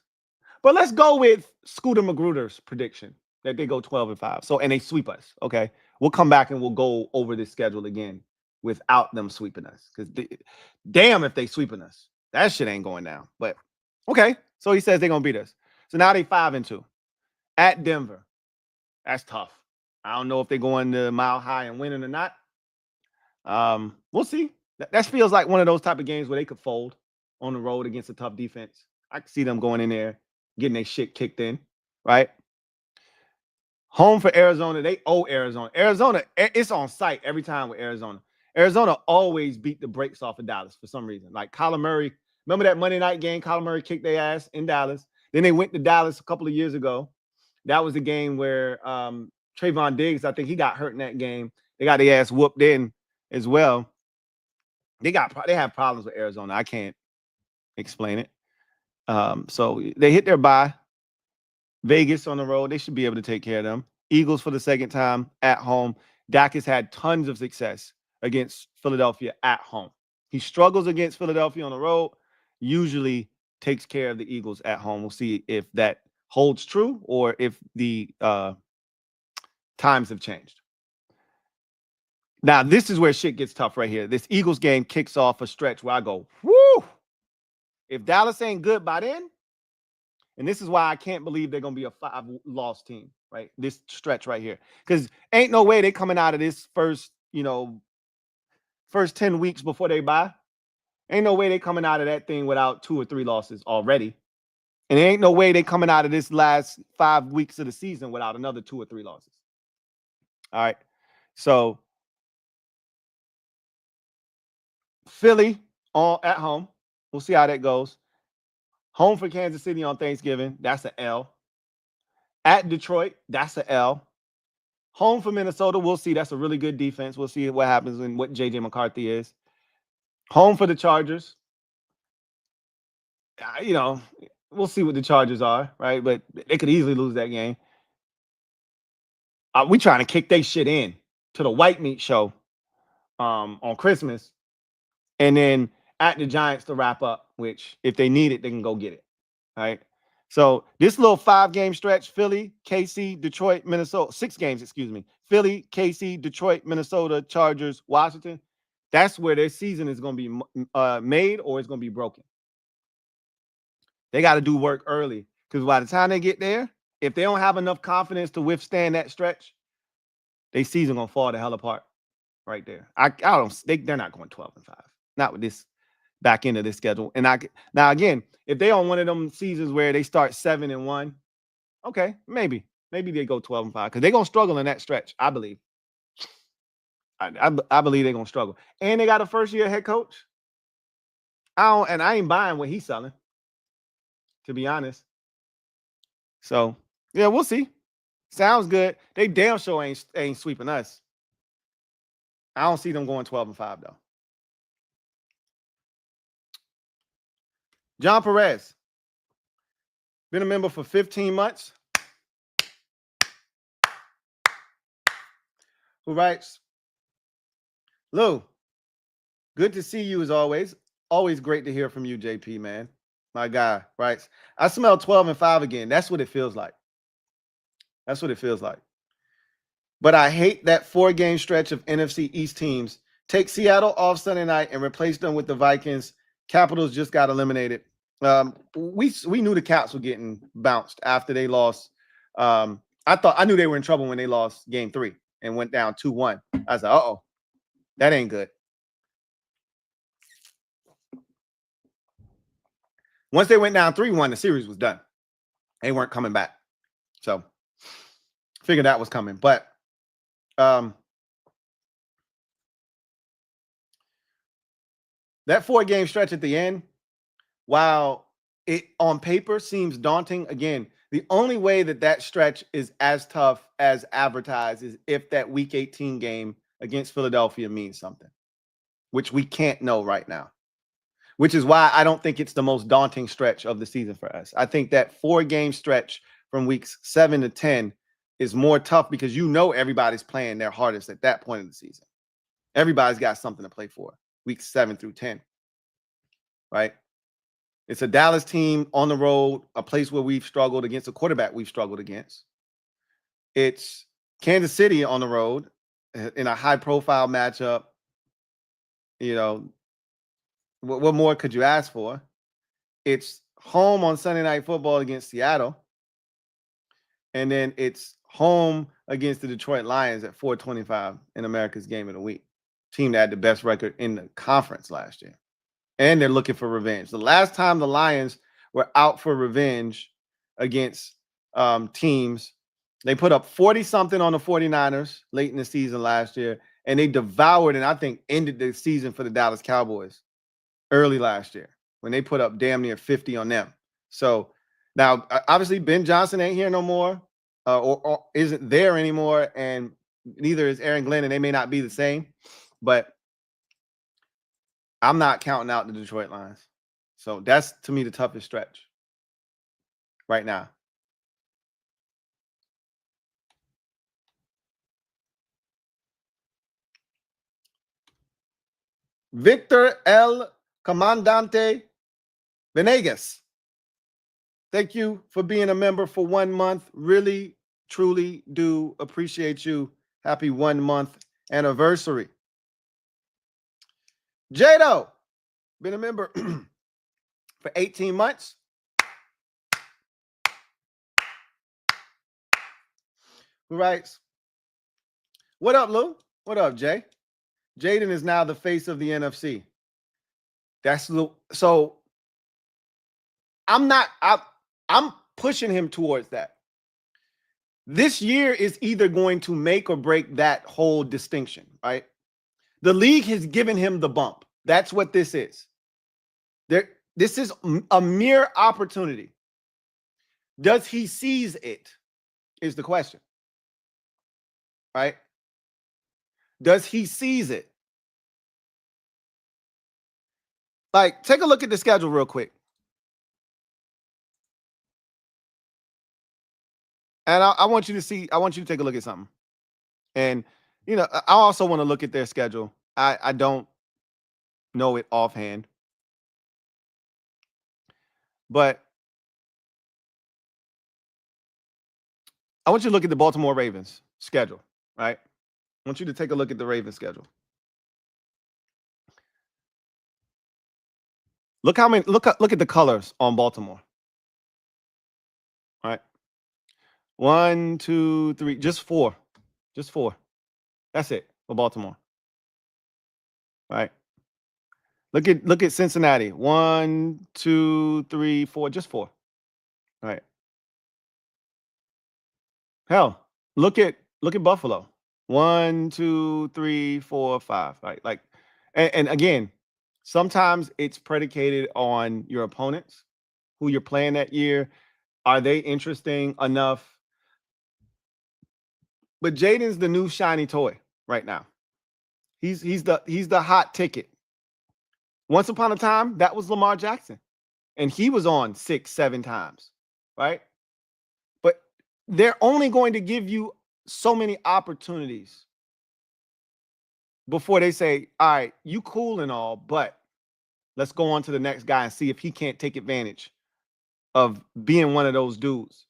But let's go with Scooter Magruder's prediction. that they go 12-5. So, and they sweep us. Okay. We'll come back and we'll go over this schedule again without them sweeping us. Because damn if they sweeping us. That shit ain't going down. But okay. So he says they're gonna beat us. So now they 5-2 at Denver. That's tough. I don't know if they're going to Mile High and winning or not. We'll see. That feels like one of those type of games where they could fold on the road against a tough defense. I can see them going in there, getting their shit kicked in, right? Home for Arizona. They owe Arizona. Arizona, it's on site every time with Arizona. Arizona always beat the brakes off of Dallas for some reason. Like Kyler Murray, remember that Monday night game? Kyler Murray kicked their ass in Dallas. Then they went to Dallas a couple of years ago. That was the game where Trayvon Diggs, I think he got hurt in that game. They got their ass whooped in as well. They have problems with Arizona. I can't explain it. So they hit their bye. Vegas on the road. They should be able to take care of them. Eagles for the second time at home. Dak has had tons of success against Philadelphia at home. He struggles against Philadelphia on the road, usually takes care of the Eagles at home. We'll see if that holds true or if the times have changed. Now, this is where shit gets tough right here. This Eagles game kicks off a stretch where I go, whoo! If Dallas ain't good by then, and this is why I can't believe they're going to be a 5-loss team, right? This stretch right here. Because ain't no way they coming out of this first 10 weeks before they bye. Ain't no way they coming out of that thing without 2 or 3 losses already. And there ain't no way they coming out of this last 5 weeks of the season without another 2 or 3 losses. All right. So Philly at home. We'll see how that goes. Home for Kansas City on Thanksgiving. That's an L. At Detroit. That's an L. Home for Minnesota. We'll see. That's a really good defense. We'll see what happens and what J.J. McCarthy is. Home for the Chargers. We'll see what the Chargers are, right? But they could easily lose that game. We trying to kick they shit in to the white meat show on Christmas. And then at the Giants to wrap up, which if they need it, they can go get it. All right. So this little 5-game stretch, Philly, KC, Detroit, Minnesota, 6 games, excuse me. Philly, KC, Detroit, Minnesota, Chargers, Washington. That's where their season is going to be made or it's going to be broken. They got to do work early because by the time they get there, if they don't have enough confidence to withstand that stretch, their season going to fall the hell apart right there. They're not going 12-5. Not with this back end of this schedule. And now again, if they on one of them seasons where they start 7-1, okay, maybe they go 12-5 because they're gonna struggle in that stretch. I believe. I believe they're gonna struggle, and they got a first-year head coach. I ain't buying what he's selling, to be honest. So yeah, we'll see. Sounds good. They damn sure ain't sweeping us. I don't see them going 12-5 though. John Perez, been a member for 15 months, who writes, Lou, good to see you as always. Always great to hear from you, JP, man. My guy writes, I smell 12-5 again. That's what it feels like. That's what it feels like. But I hate that 4-game stretch of NFC East teams. Take Seattle off Sunday night and replace them with the Vikings. Capitals just got eliminated. We knew the Caps were getting bounced after they lost. I knew they were in trouble when they lost game 3 and went down 2-1. I was like, uh-oh, that ain't good. Once they went down 3-1, the series was done. They weren't coming back. So figured that was coming. But that 4-game stretch at the end, while it on paper seems daunting, again, the only way that stretch is as tough as advertised is if that Week 18 game against Philadelphia means something, which we can't know right now, which is why I don't think it's the most daunting stretch of the season for us. I think that 4-game stretch from weeks 7 to 10 is more tough because everybody's playing their hardest at that point in the season. Everybody's got something to play for, weeks 7 through 10, right? It's a Dallas team on the road, a place where we've struggled against, a quarterback we've struggled against. It's Kansas City on the road in a high-profile matchup. You know, what more could you ask for? It's home on Sunday Night Football against Seattle. And then it's home against the Detroit Lions at 425 in America's Game of the Week. Team that had the best record in the conference last year. And they're looking for revenge. The last time the Lions were out for revenge against teams, they put up 40-something on the 49ers late in the season last year, and they devoured and I think ended the season for the Dallas Cowboys early last year when they put up damn near 50 on them. So now, obviously, Ben Johnson ain't here no more or isn't there anymore, and neither is Aaron Glenn, and they may not be the same, but I'm not counting out the Detroit Lions. So that's, to me, the toughest stretch right now. Victor El Comandante Venegas, thank you for being a member for 1 month. Really, truly do appreciate you. Happy 1 month anniversary. Jado, been a member for 18 months. Who writes, what up, Lou? What up, Jay? Jaden is now the face of the NFC. That's so I'm pushing him towards that. This year is either going to make or break that whole distinction, right? The league has given him the bump. That's what this is. This is a mere opportunity. Does he seize it? Is the question. Right? Does he seize it? Like, take a look at the schedule real quick. And I want you to see, I want you to take a look at something. And, you know, I also want to look at their schedule. I don't know it offhand. But I want you to look at the Baltimore Ravens schedule, right? I want you to take a look at the Ravens schedule. Look how many, look at the colors on Baltimore. All right. 1, 2, 3, just 4. Just 4. That's it for Baltimore. All right. Look at Cincinnati. 1, 2, 3, 4, just 4. All right. Hell, look at Buffalo. 1, 2, 3, 4, 5. Right. Like, and again, sometimes it's predicated on your opponents, who you're playing that year. Are they interesting enough? But Jaden's the new shiny toy right now. He's the hot ticket. Once upon a time, that was Lamar Jackson, and he was on 6, 7 times, right? But they're only going to give you so many opportunities before they say, all right, you cool and all, but let's go on to the next guy and see if he can't take advantage of being one of those dudes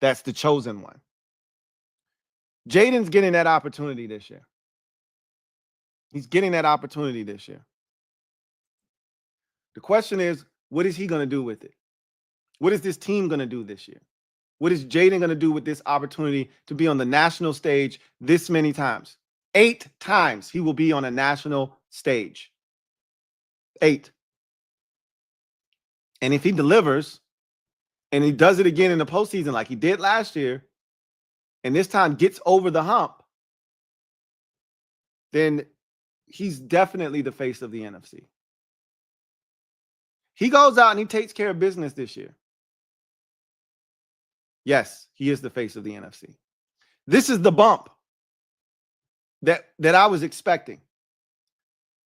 that's the chosen one. Jaden's getting that opportunity this year. He's getting that opportunity this year. The question is, what is he going to do with it? What is this team going to do this year? What is Jaden going to do with this opportunity to be on the national stage this many times? 8 times he will be on a national stage. 8. And if he delivers, and he does it again in the postseason like he did last year, and this time gets over the hump, then he's definitely the face of the NFC. He goes out and he takes care of business this year. Yes, he is the face of the NFC. This is the bump that I was expecting.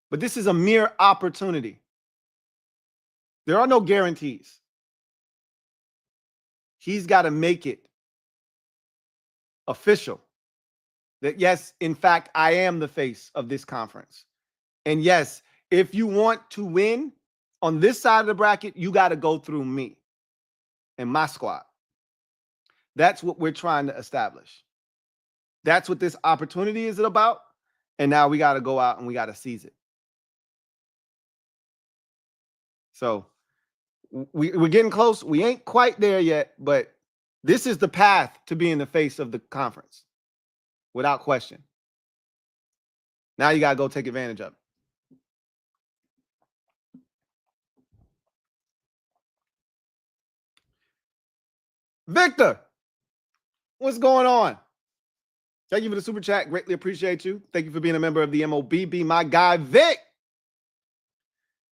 But this is a mere opportunity. There are no guarantees. He's got to make it official that, yes, in fact, I am the face of this conference. And yes, if you want to win on this side of the bracket, you got to go through me and my squad. That's what we're trying to establish. That's what this opportunity is about. And now we got to go out and we got to seize it. So we're getting close. We ain't quite there yet, but this is the path to being the face of the conference, without question. Now you got to go take advantage of it. Victor, what's going on? Thank you for the super chat. Greatly appreciate you. Thank you for being a member of the MOBB. My guy, Vic,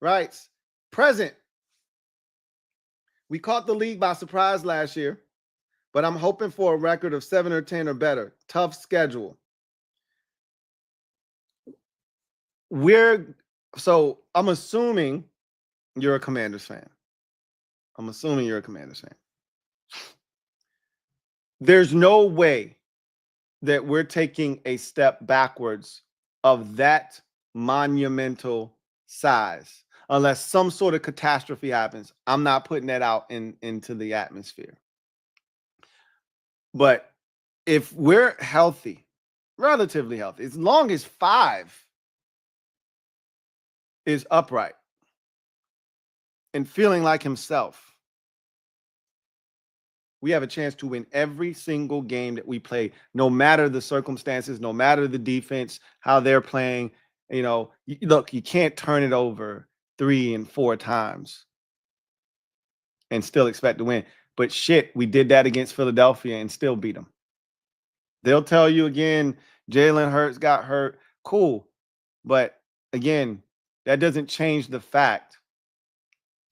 writes, present. We caught the league by surprise last year, but I'm hoping for a record of 7 or 10 or better. Tough schedule. So I'm assuming you're a Commanders fan. There's no way that we're taking a step backwards of that monumental size unless some sort of catastrophe happens. I'm not putting that out into the atmosphere. But if we're healthy, relatively healthy, as long as 5 is upright and feeling like himself, we have a chance to win every single game that we play, no matter the circumstances, no matter the defense, how they're playing. You know, look, you can't turn it over 3 and 4 times and still expect to win. But shit, we did that against Philadelphia and still beat them. They'll tell you again, Jalen Hurts got hurt. Cool. But again, that doesn't change the fact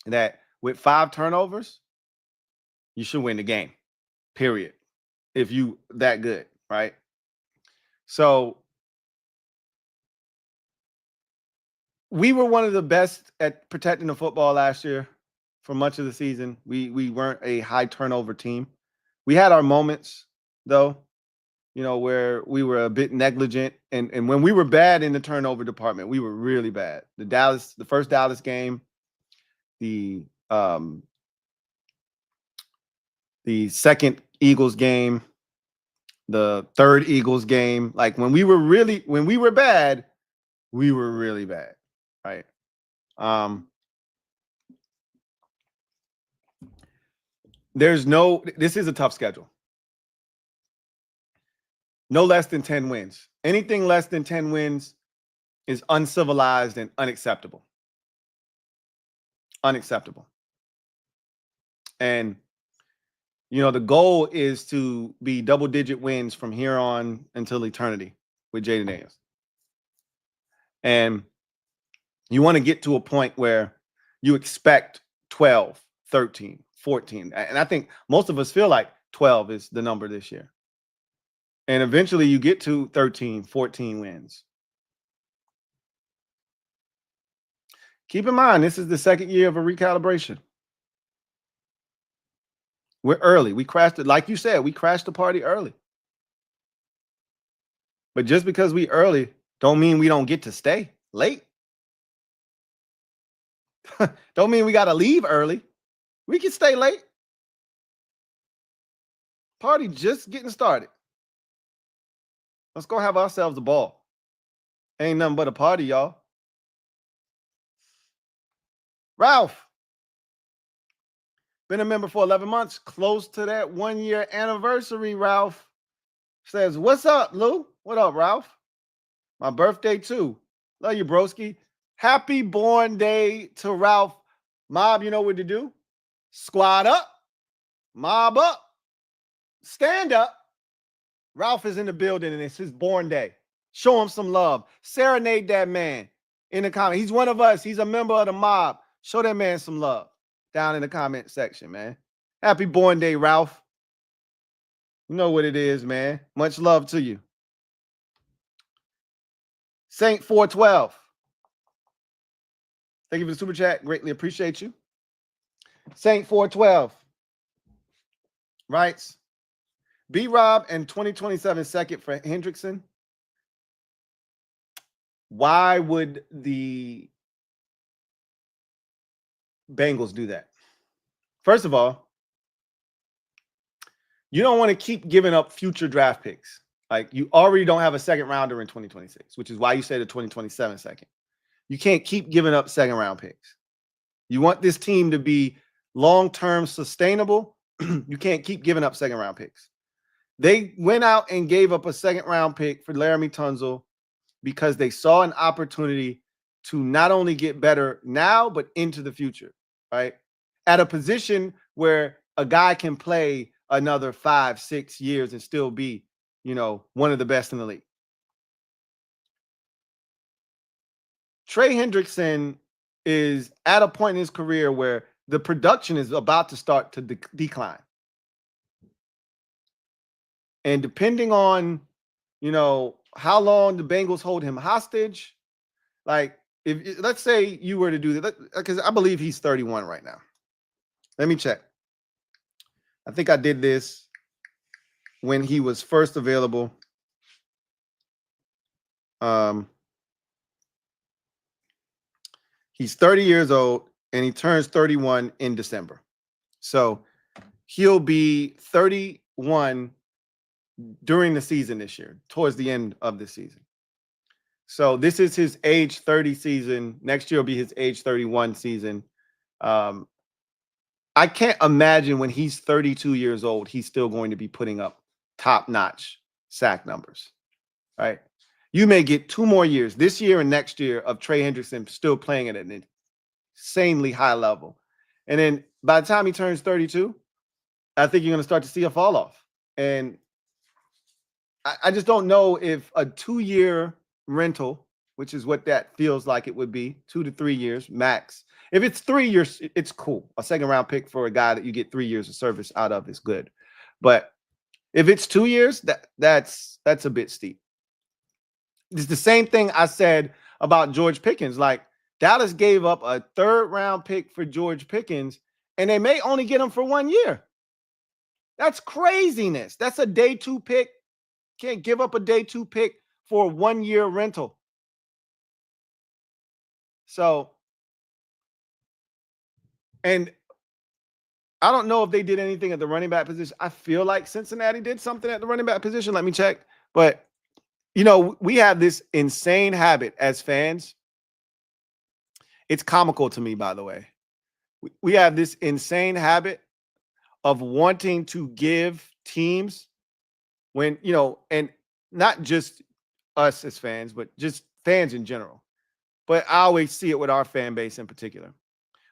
that with 5 turnovers, you should win the game, period. If you that good, right? So we were one of the best at protecting the football last year for much of the season. We weren't a high turnover team. We had our moments, though, you know, where we were a bit negligent. And when we were bad in the turnover department, we were really bad. The first Dallas game, the second Eagles game, the third Eagles game, like when we were bad, we were really bad, right? This is a tough schedule. No less than 10 wins. Anything less than 10 wins is uncivilized and unacceptable. Unacceptable. And you know, the goal is to be double-digit wins from here on until eternity with Jaden Daniels. And you want to get to a point where you expect 12, 13, 14. And I think most of us feel like 12 is the number this year. And eventually you get to 13, 14 wins. Keep in mind, this is the second year of a recalibration. We're early. We crashed it. Like you said, we crashed the party early. But just because we early don't mean we don't get to stay late. Don't mean we got to leave early. We can stay late. Party just getting started. Let's go have ourselves a ball. Ain't nothing but a party, y'all. Ralph. Been a member for 11 months, close to that 1-year anniversary, Ralph. Says, what's up, Lou? What up, Ralph? My birthday, too. Love you, broski. Happy born day to Ralph. Mob, you know what to do? Squad up. Mob up. Stand up. Ralph is in the building, and it's his born day. Show him some love. Serenade that man in the comment. He's one of us. He's a member of the mob. Show that man some love down in the comment section, man. Happy born day, Ralph. You know what it is, man. Much love to you. Saint 412. Thank you for the super chat. Greatly appreciate you. Saint 412 writes, B-Rob and 2027 second for Hendrickson. Why would the Bengals do that? First of all, you don't want to keep giving up future draft picks. Like, you already don't have a second rounder in 2026, which is why you said a 2027 second. You can't keep giving up second round picks. You want this team to be long-term sustainable. You can't keep giving up second round picks. They went out and gave up a second round pick for Laramie Tunzel because they saw an opportunity to not only get better now, but into the future, right? At a position where a guy can play another 5-6 years and still be, one of the best in the league. Trey Hendrickson is at a point in his career where the production is about to start to decline. And depending on, how long the Bengals hold him hostage, like, if let's say you were to do that, because I believe he's 31 right now. Let me check. I think I did this when he was first available. He's 30 years old and he turns 31 in December. So he'll be 31 during the season this year, towards the end of the season. So this is his age 30 season. Next year will be his age 31 season. I can't imagine when he's 32 years old, he's still going to be putting up top-notch sack numbers, right? You may get 2 more years, this year and next year, of Trey Hendrickson still playing at an insanely high level. And then by the time he turns 32, I think you're going to start to see a fall off. And I just don't know if a 2-year rental, which is what that feels like it would be, 2 to 3 years max. If it's 3 years, it's cool. A second round pick for a guy that you get 3 years of service out of is good. But if it's 2 years, that's a bit steep. It's the same thing I said about George Pickens. Like, Dallas gave up a 3rd round pick for George Pickens, and they may only get him for 1 year. That's craziness. That's a day 2 pick. Can't give up a day 2 pick for a 1-year rental. So, and I don't know if they did anything at the running back position. I feel like Cincinnati did something at the running back position. Let me check. But, we have this insane habit as fans. It's comical to me, by the way. We have this insane habit of wanting to give teams when, and not just us as fans, but just fans in general. But I always see it with our fan base in particular.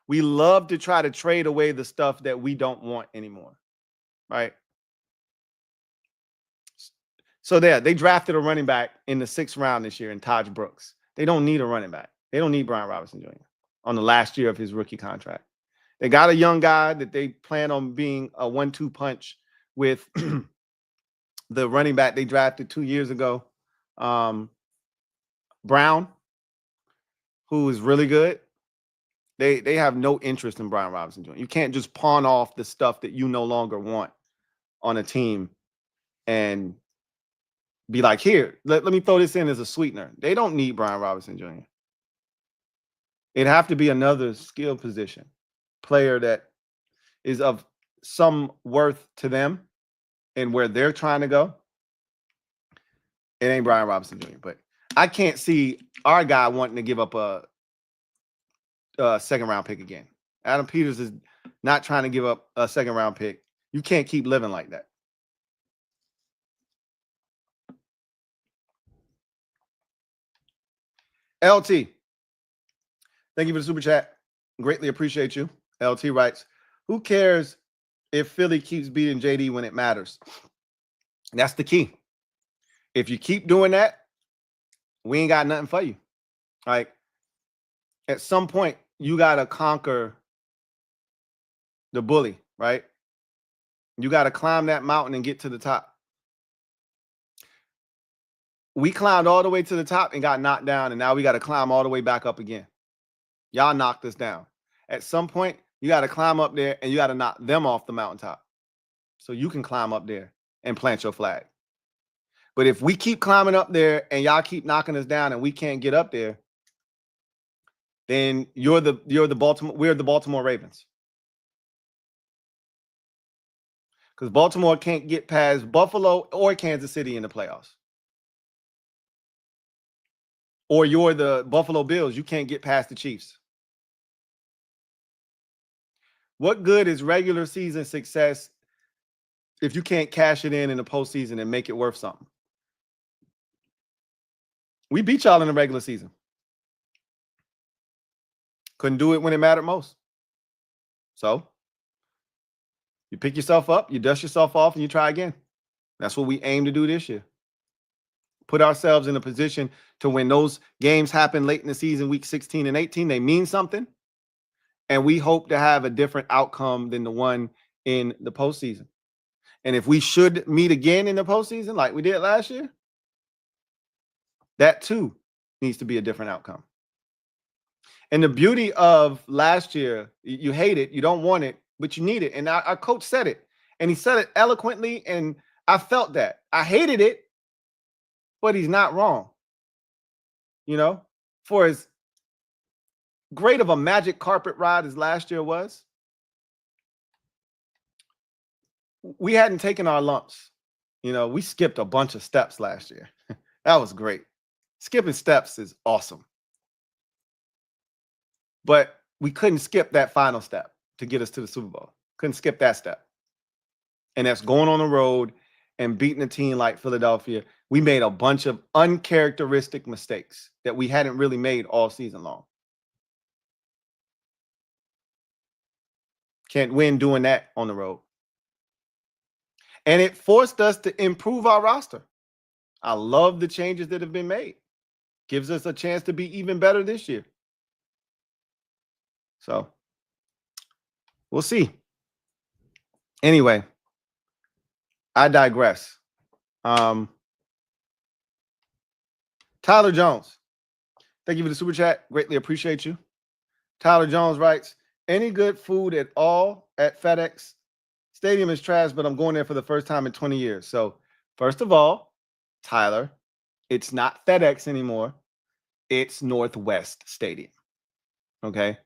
We love to try to trade away the stuff that we don't want anymore, right? So they drafted a running back in the 6th round this year in Taj Brooks. They don't need a running back. They don't need Brian Robinson Jr. on the last year of his rookie contract. They got a young guy that they plan on being a 1-2 punch with the running back they drafted 2 years ago, Brown, who is really good. They have no interest in Brian Robinson Jr. You can't just pawn off the stuff that you no longer want on a team and be like, here, let me throw this in as a sweetener. They don't need Brian Robinson Jr. It'd have to be another skill position player that is of some worth to them and where they're trying to go. It ain't Brian Robinson Jr. But I can't see our guy wanting to give up a 2nd round pick again. Adam Peters is not trying to give up a 2nd round pick. You can't keep living like that. LT, thank you for the super chat. Greatly appreciate you. LT writes, who cares if Philly keeps beating JD when it matters? That's the key. If you keep doing that, we ain't got nothing for you. Like, at some point, you got to conquer the bully, right? You got to climb that mountain and get to the top. We climbed all the way to the top and got knocked down, and now we got to climb all the way back up again. Y'all knocked us down. At some point, you got to climb up there, and you got to knock them off the mountaintop so you can climb up there and plant your flag. But if we keep climbing up there and y'all keep knocking us down and we can't get up there, then we're the Baltimore Ravens. because Baltimore can't get past Buffalo or Kansas City in the playoffs. Or you're the Buffalo Bills. You can't get past the Chiefs. What good is regular season success if you can't cash it in the postseason and make it worth something? We beat y'all in the regular season. Couldn't do it when it mattered most. So you pick yourself up, you dust yourself off, and you try again. That's what we aim to do this year. Put ourselves in a position to when those games happen late in the season, week 16 and 18, they mean something. And we hope to have a different outcome than the one in the postseason. And if we should meet again in the postseason like we did last year, that too needs to be a different outcome. And the beauty of last year, you hate it, you don't want it, but you need it. And our coach said it, and he said it eloquently, and I felt that. I hated it, but he's not wrong. You know, for as great of a magic carpet ride as last year was, we hadn't taken our lumps. You know, we skipped a bunch of steps last year. That was great. Skipping steps is awesome. But we couldn't skip that final step to get us to the Super Bowl. Couldn't skip that step. And that's going on the road and beating a team like Philadelphia. We made a bunch of uncharacteristic mistakes that we hadn't really made all season long. Can't win doing that on the road. And it forced us to improve our roster. I love the changes that have been made. Gives us a chance to be even better this year. So we'll see. Anyway, I digress. Tyler Jones, thank you for the super chat. Greatly appreciate you. Tyler Jones writes, any good food at all at FedEx? Stadium is trash, but I'm going there for the first time in 20 years. So first of all, Tyler, it's not FedEx anymore. It's Northwest Stadium. Okay.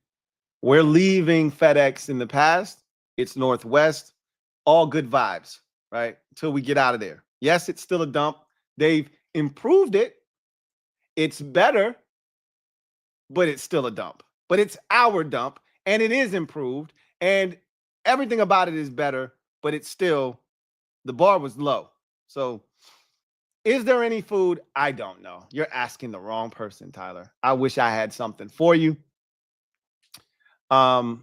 We're leaving FedEx in the past. It's Northwest. All good vibes, right? Until we get out of there. Yes, it's still a dump. They've improved it. It's better, but it's still a dump. But it's our dump, and it is improved, and everything about it is better, but it's still, the bar was low. So is there any food? I don't know. You're asking the wrong person, Tyler. I wish I had something for you. I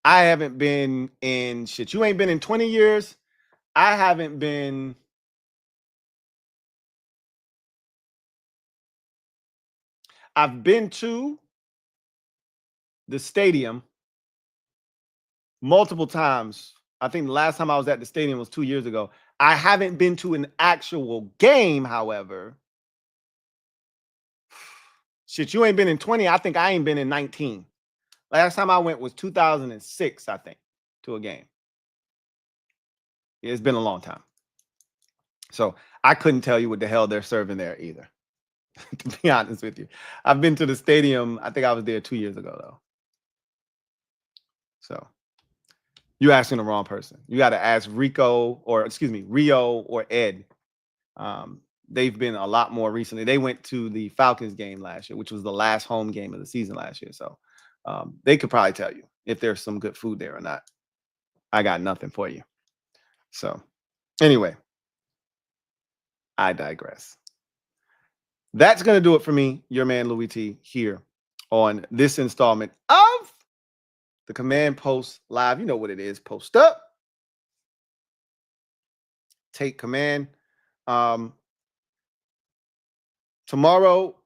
haven't been in shit. You ain't been in 20 years. I haven't been. I've been to the stadium multiple times. I think the last time I was at the stadium was 2 years ago. I haven't been to an actual game, however. Shit, you ain't been in 20. I think I ain't been in 19. Last time I went was 2006, I think, to a game. It's been a long time. So I couldn't tell you what the hell they're serving there either, to be honest with you. I've been to the stadium. I think I was there 2 years ago, though. So you're asking the wrong person. You got to ask Rio or Ed. They've been a lot more recently. They went to the Falcons game last year, which was the last home game of the season last year. So they could probably tell you if there's some good food there or not. I got nothing for you. So anyway, I digress. That's going to do it for me, your man Louie T, here on this installment of the Command Post Live. You know what it is. Post up. Take command. Tomorrow,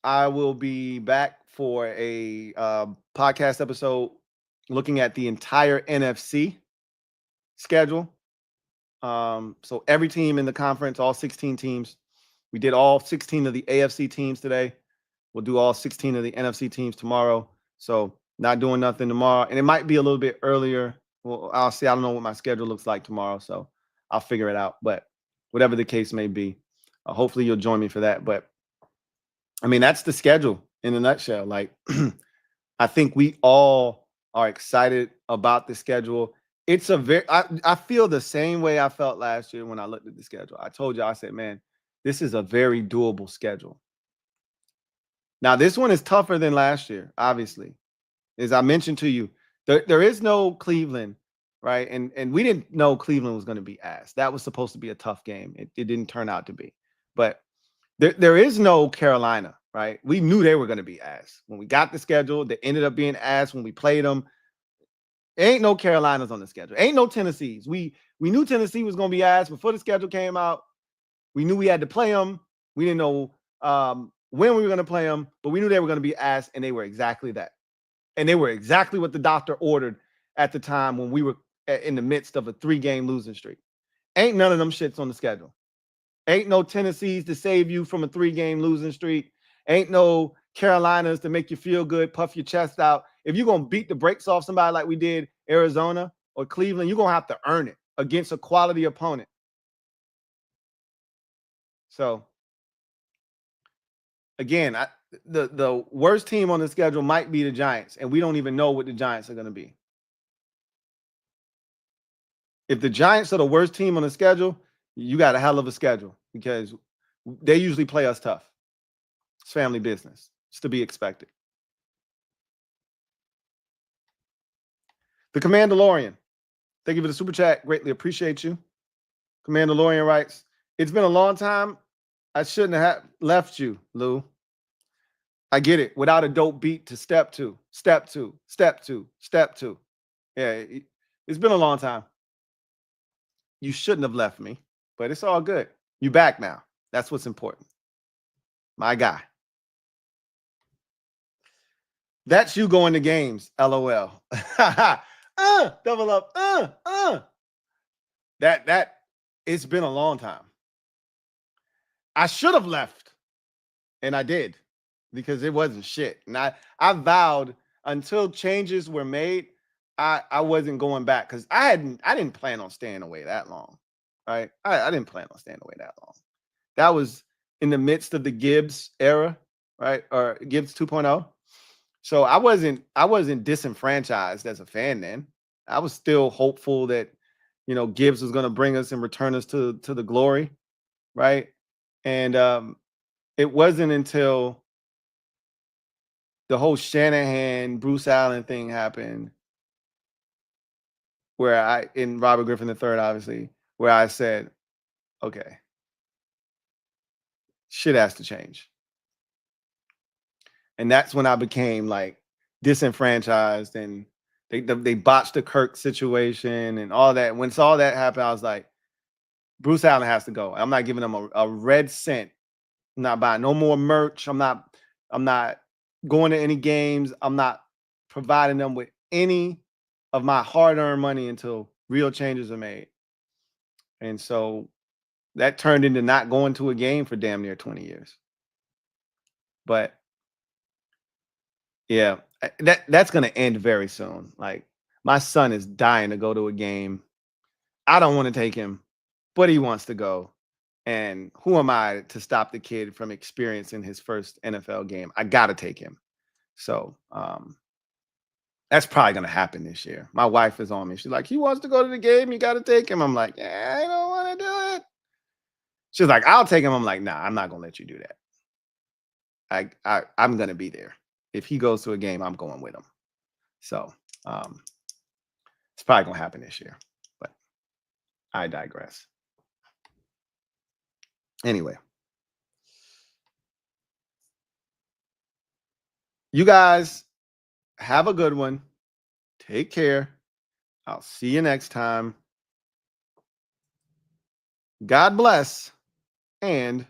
I will be back for a podcast episode looking at the entire NFC schedule. So every team in the conference, all 16 teams. We did all 16 of the AFC teams today. We'll do all 16 of the NFC teams tomorrow. So not doing nothing tomorrow. And it might be a little bit earlier. Well, I'll see. I don't know what my schedule looks like tomorrow. So I'll figure it out. But whatever the case may be, hopefully you'll join me for that. But I mean, that's the schedule in a nutshell. Like, I think we all are excited about the schedule. it's a very, I feel the same way I felt last year when I looked at the schedule. I told you, I said, man, this is a very doable schedule. Now, this one is tougher than last year, obviously. As I mentioned to you, there is no Cleveland, right? And we didn't know Cleveland was going to be ass. That was supposed to be a tough game. It didn't turn out to be. But there is no Carolina, right? We knew they were going to be ass. When we got the schedule, they ended up being ass when we played them. Ain't no Carolinas on the schedule. Ain't no Tennessees. We knew Tennessee was going to be ass before the schedule came out. We knew we had to play them. We didn't know when we were going to play them, but we knew they were going to be ass, and they were exactly that. And they were exactly what the doctor ordered at the time when we were in the midst of a 3-game losing streak. Ain't none of them shits on the schedule. Ain't no Tennessees to save you from a 3-game losing streak. Ain't no Carolinas to make you feel good, puff your chest out. If you're going to beat the brakes off somebody like we did Arizona or Cleveland, you're going to have to earn it against a quality opponent. So, again, the worst team on the schedule might be the Giants, and we don't even know what the Giants are going to be. If the Giants are the worst team on the schedule, you got a hell of a schedule because they usually play us tough. It's family business. It's to be expected. The Commandalorian. Thank you for the super chat. Greatly appreciate you. Commandalorian writes, it's been a long time. I shouldn't have left you, Lou. I get it. Without a dope beat to step two, step two, step two, step two. Yeah, it's been a long time. You shouldn't have left me, but it's all good. You back now. That's what's important. My guy. That's you going to games. LOL. Double up. That it's been a long time. I should have left, and I did because it wasn't shit. And I vowed until changes were made, I wasn't going back because I didn't plan on staying away that long. Right? I didn't plan on staying away that long. That was in the midst of the Gibbs era, right? Or Gibbs 2.0. So I wasn't disenfranchised as a fan then. I was still hopeful that, Gibbs was going to bring us and return us to the glory, right? And it wasn't until the whole Shanahan, Bruce Allen thing happened where in Robert Griffin III, obviously, where I said, okay, shit has to change. And that's when I became like disenfranchised, and they botched the Kirk situation and all that. When all that happened, I was like, Bruce Allen has to go. I'm not giving him a red cent. I'm not buying no more merch. I'm not going to any games. I'm not providing them with any of my hard-earned money until real changes are made. And so that turned into not going to a game for damn near 20 years. But yeah, that's going to end very soon. Like, my son is dying to go to a game. I don't want to take him, but he wants to go. And who am I to stop the kid from experiencing his first NFL game? I got to take him. So that's probably going to happen this year. My wife is on me. She's like, he wants to go to the game. You got to take him. I'm like, I don't want to do it. She's like, I'll take him. I'm like, nah, I'm not going to let you do that. I'm going to be there. If he goes to a game, I'm going with him. So it's probably going to happen this year. But I digress. Anyway, you guys have a good one. Take care. I'll see you next time. God bless and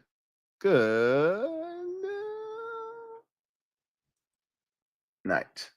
good night.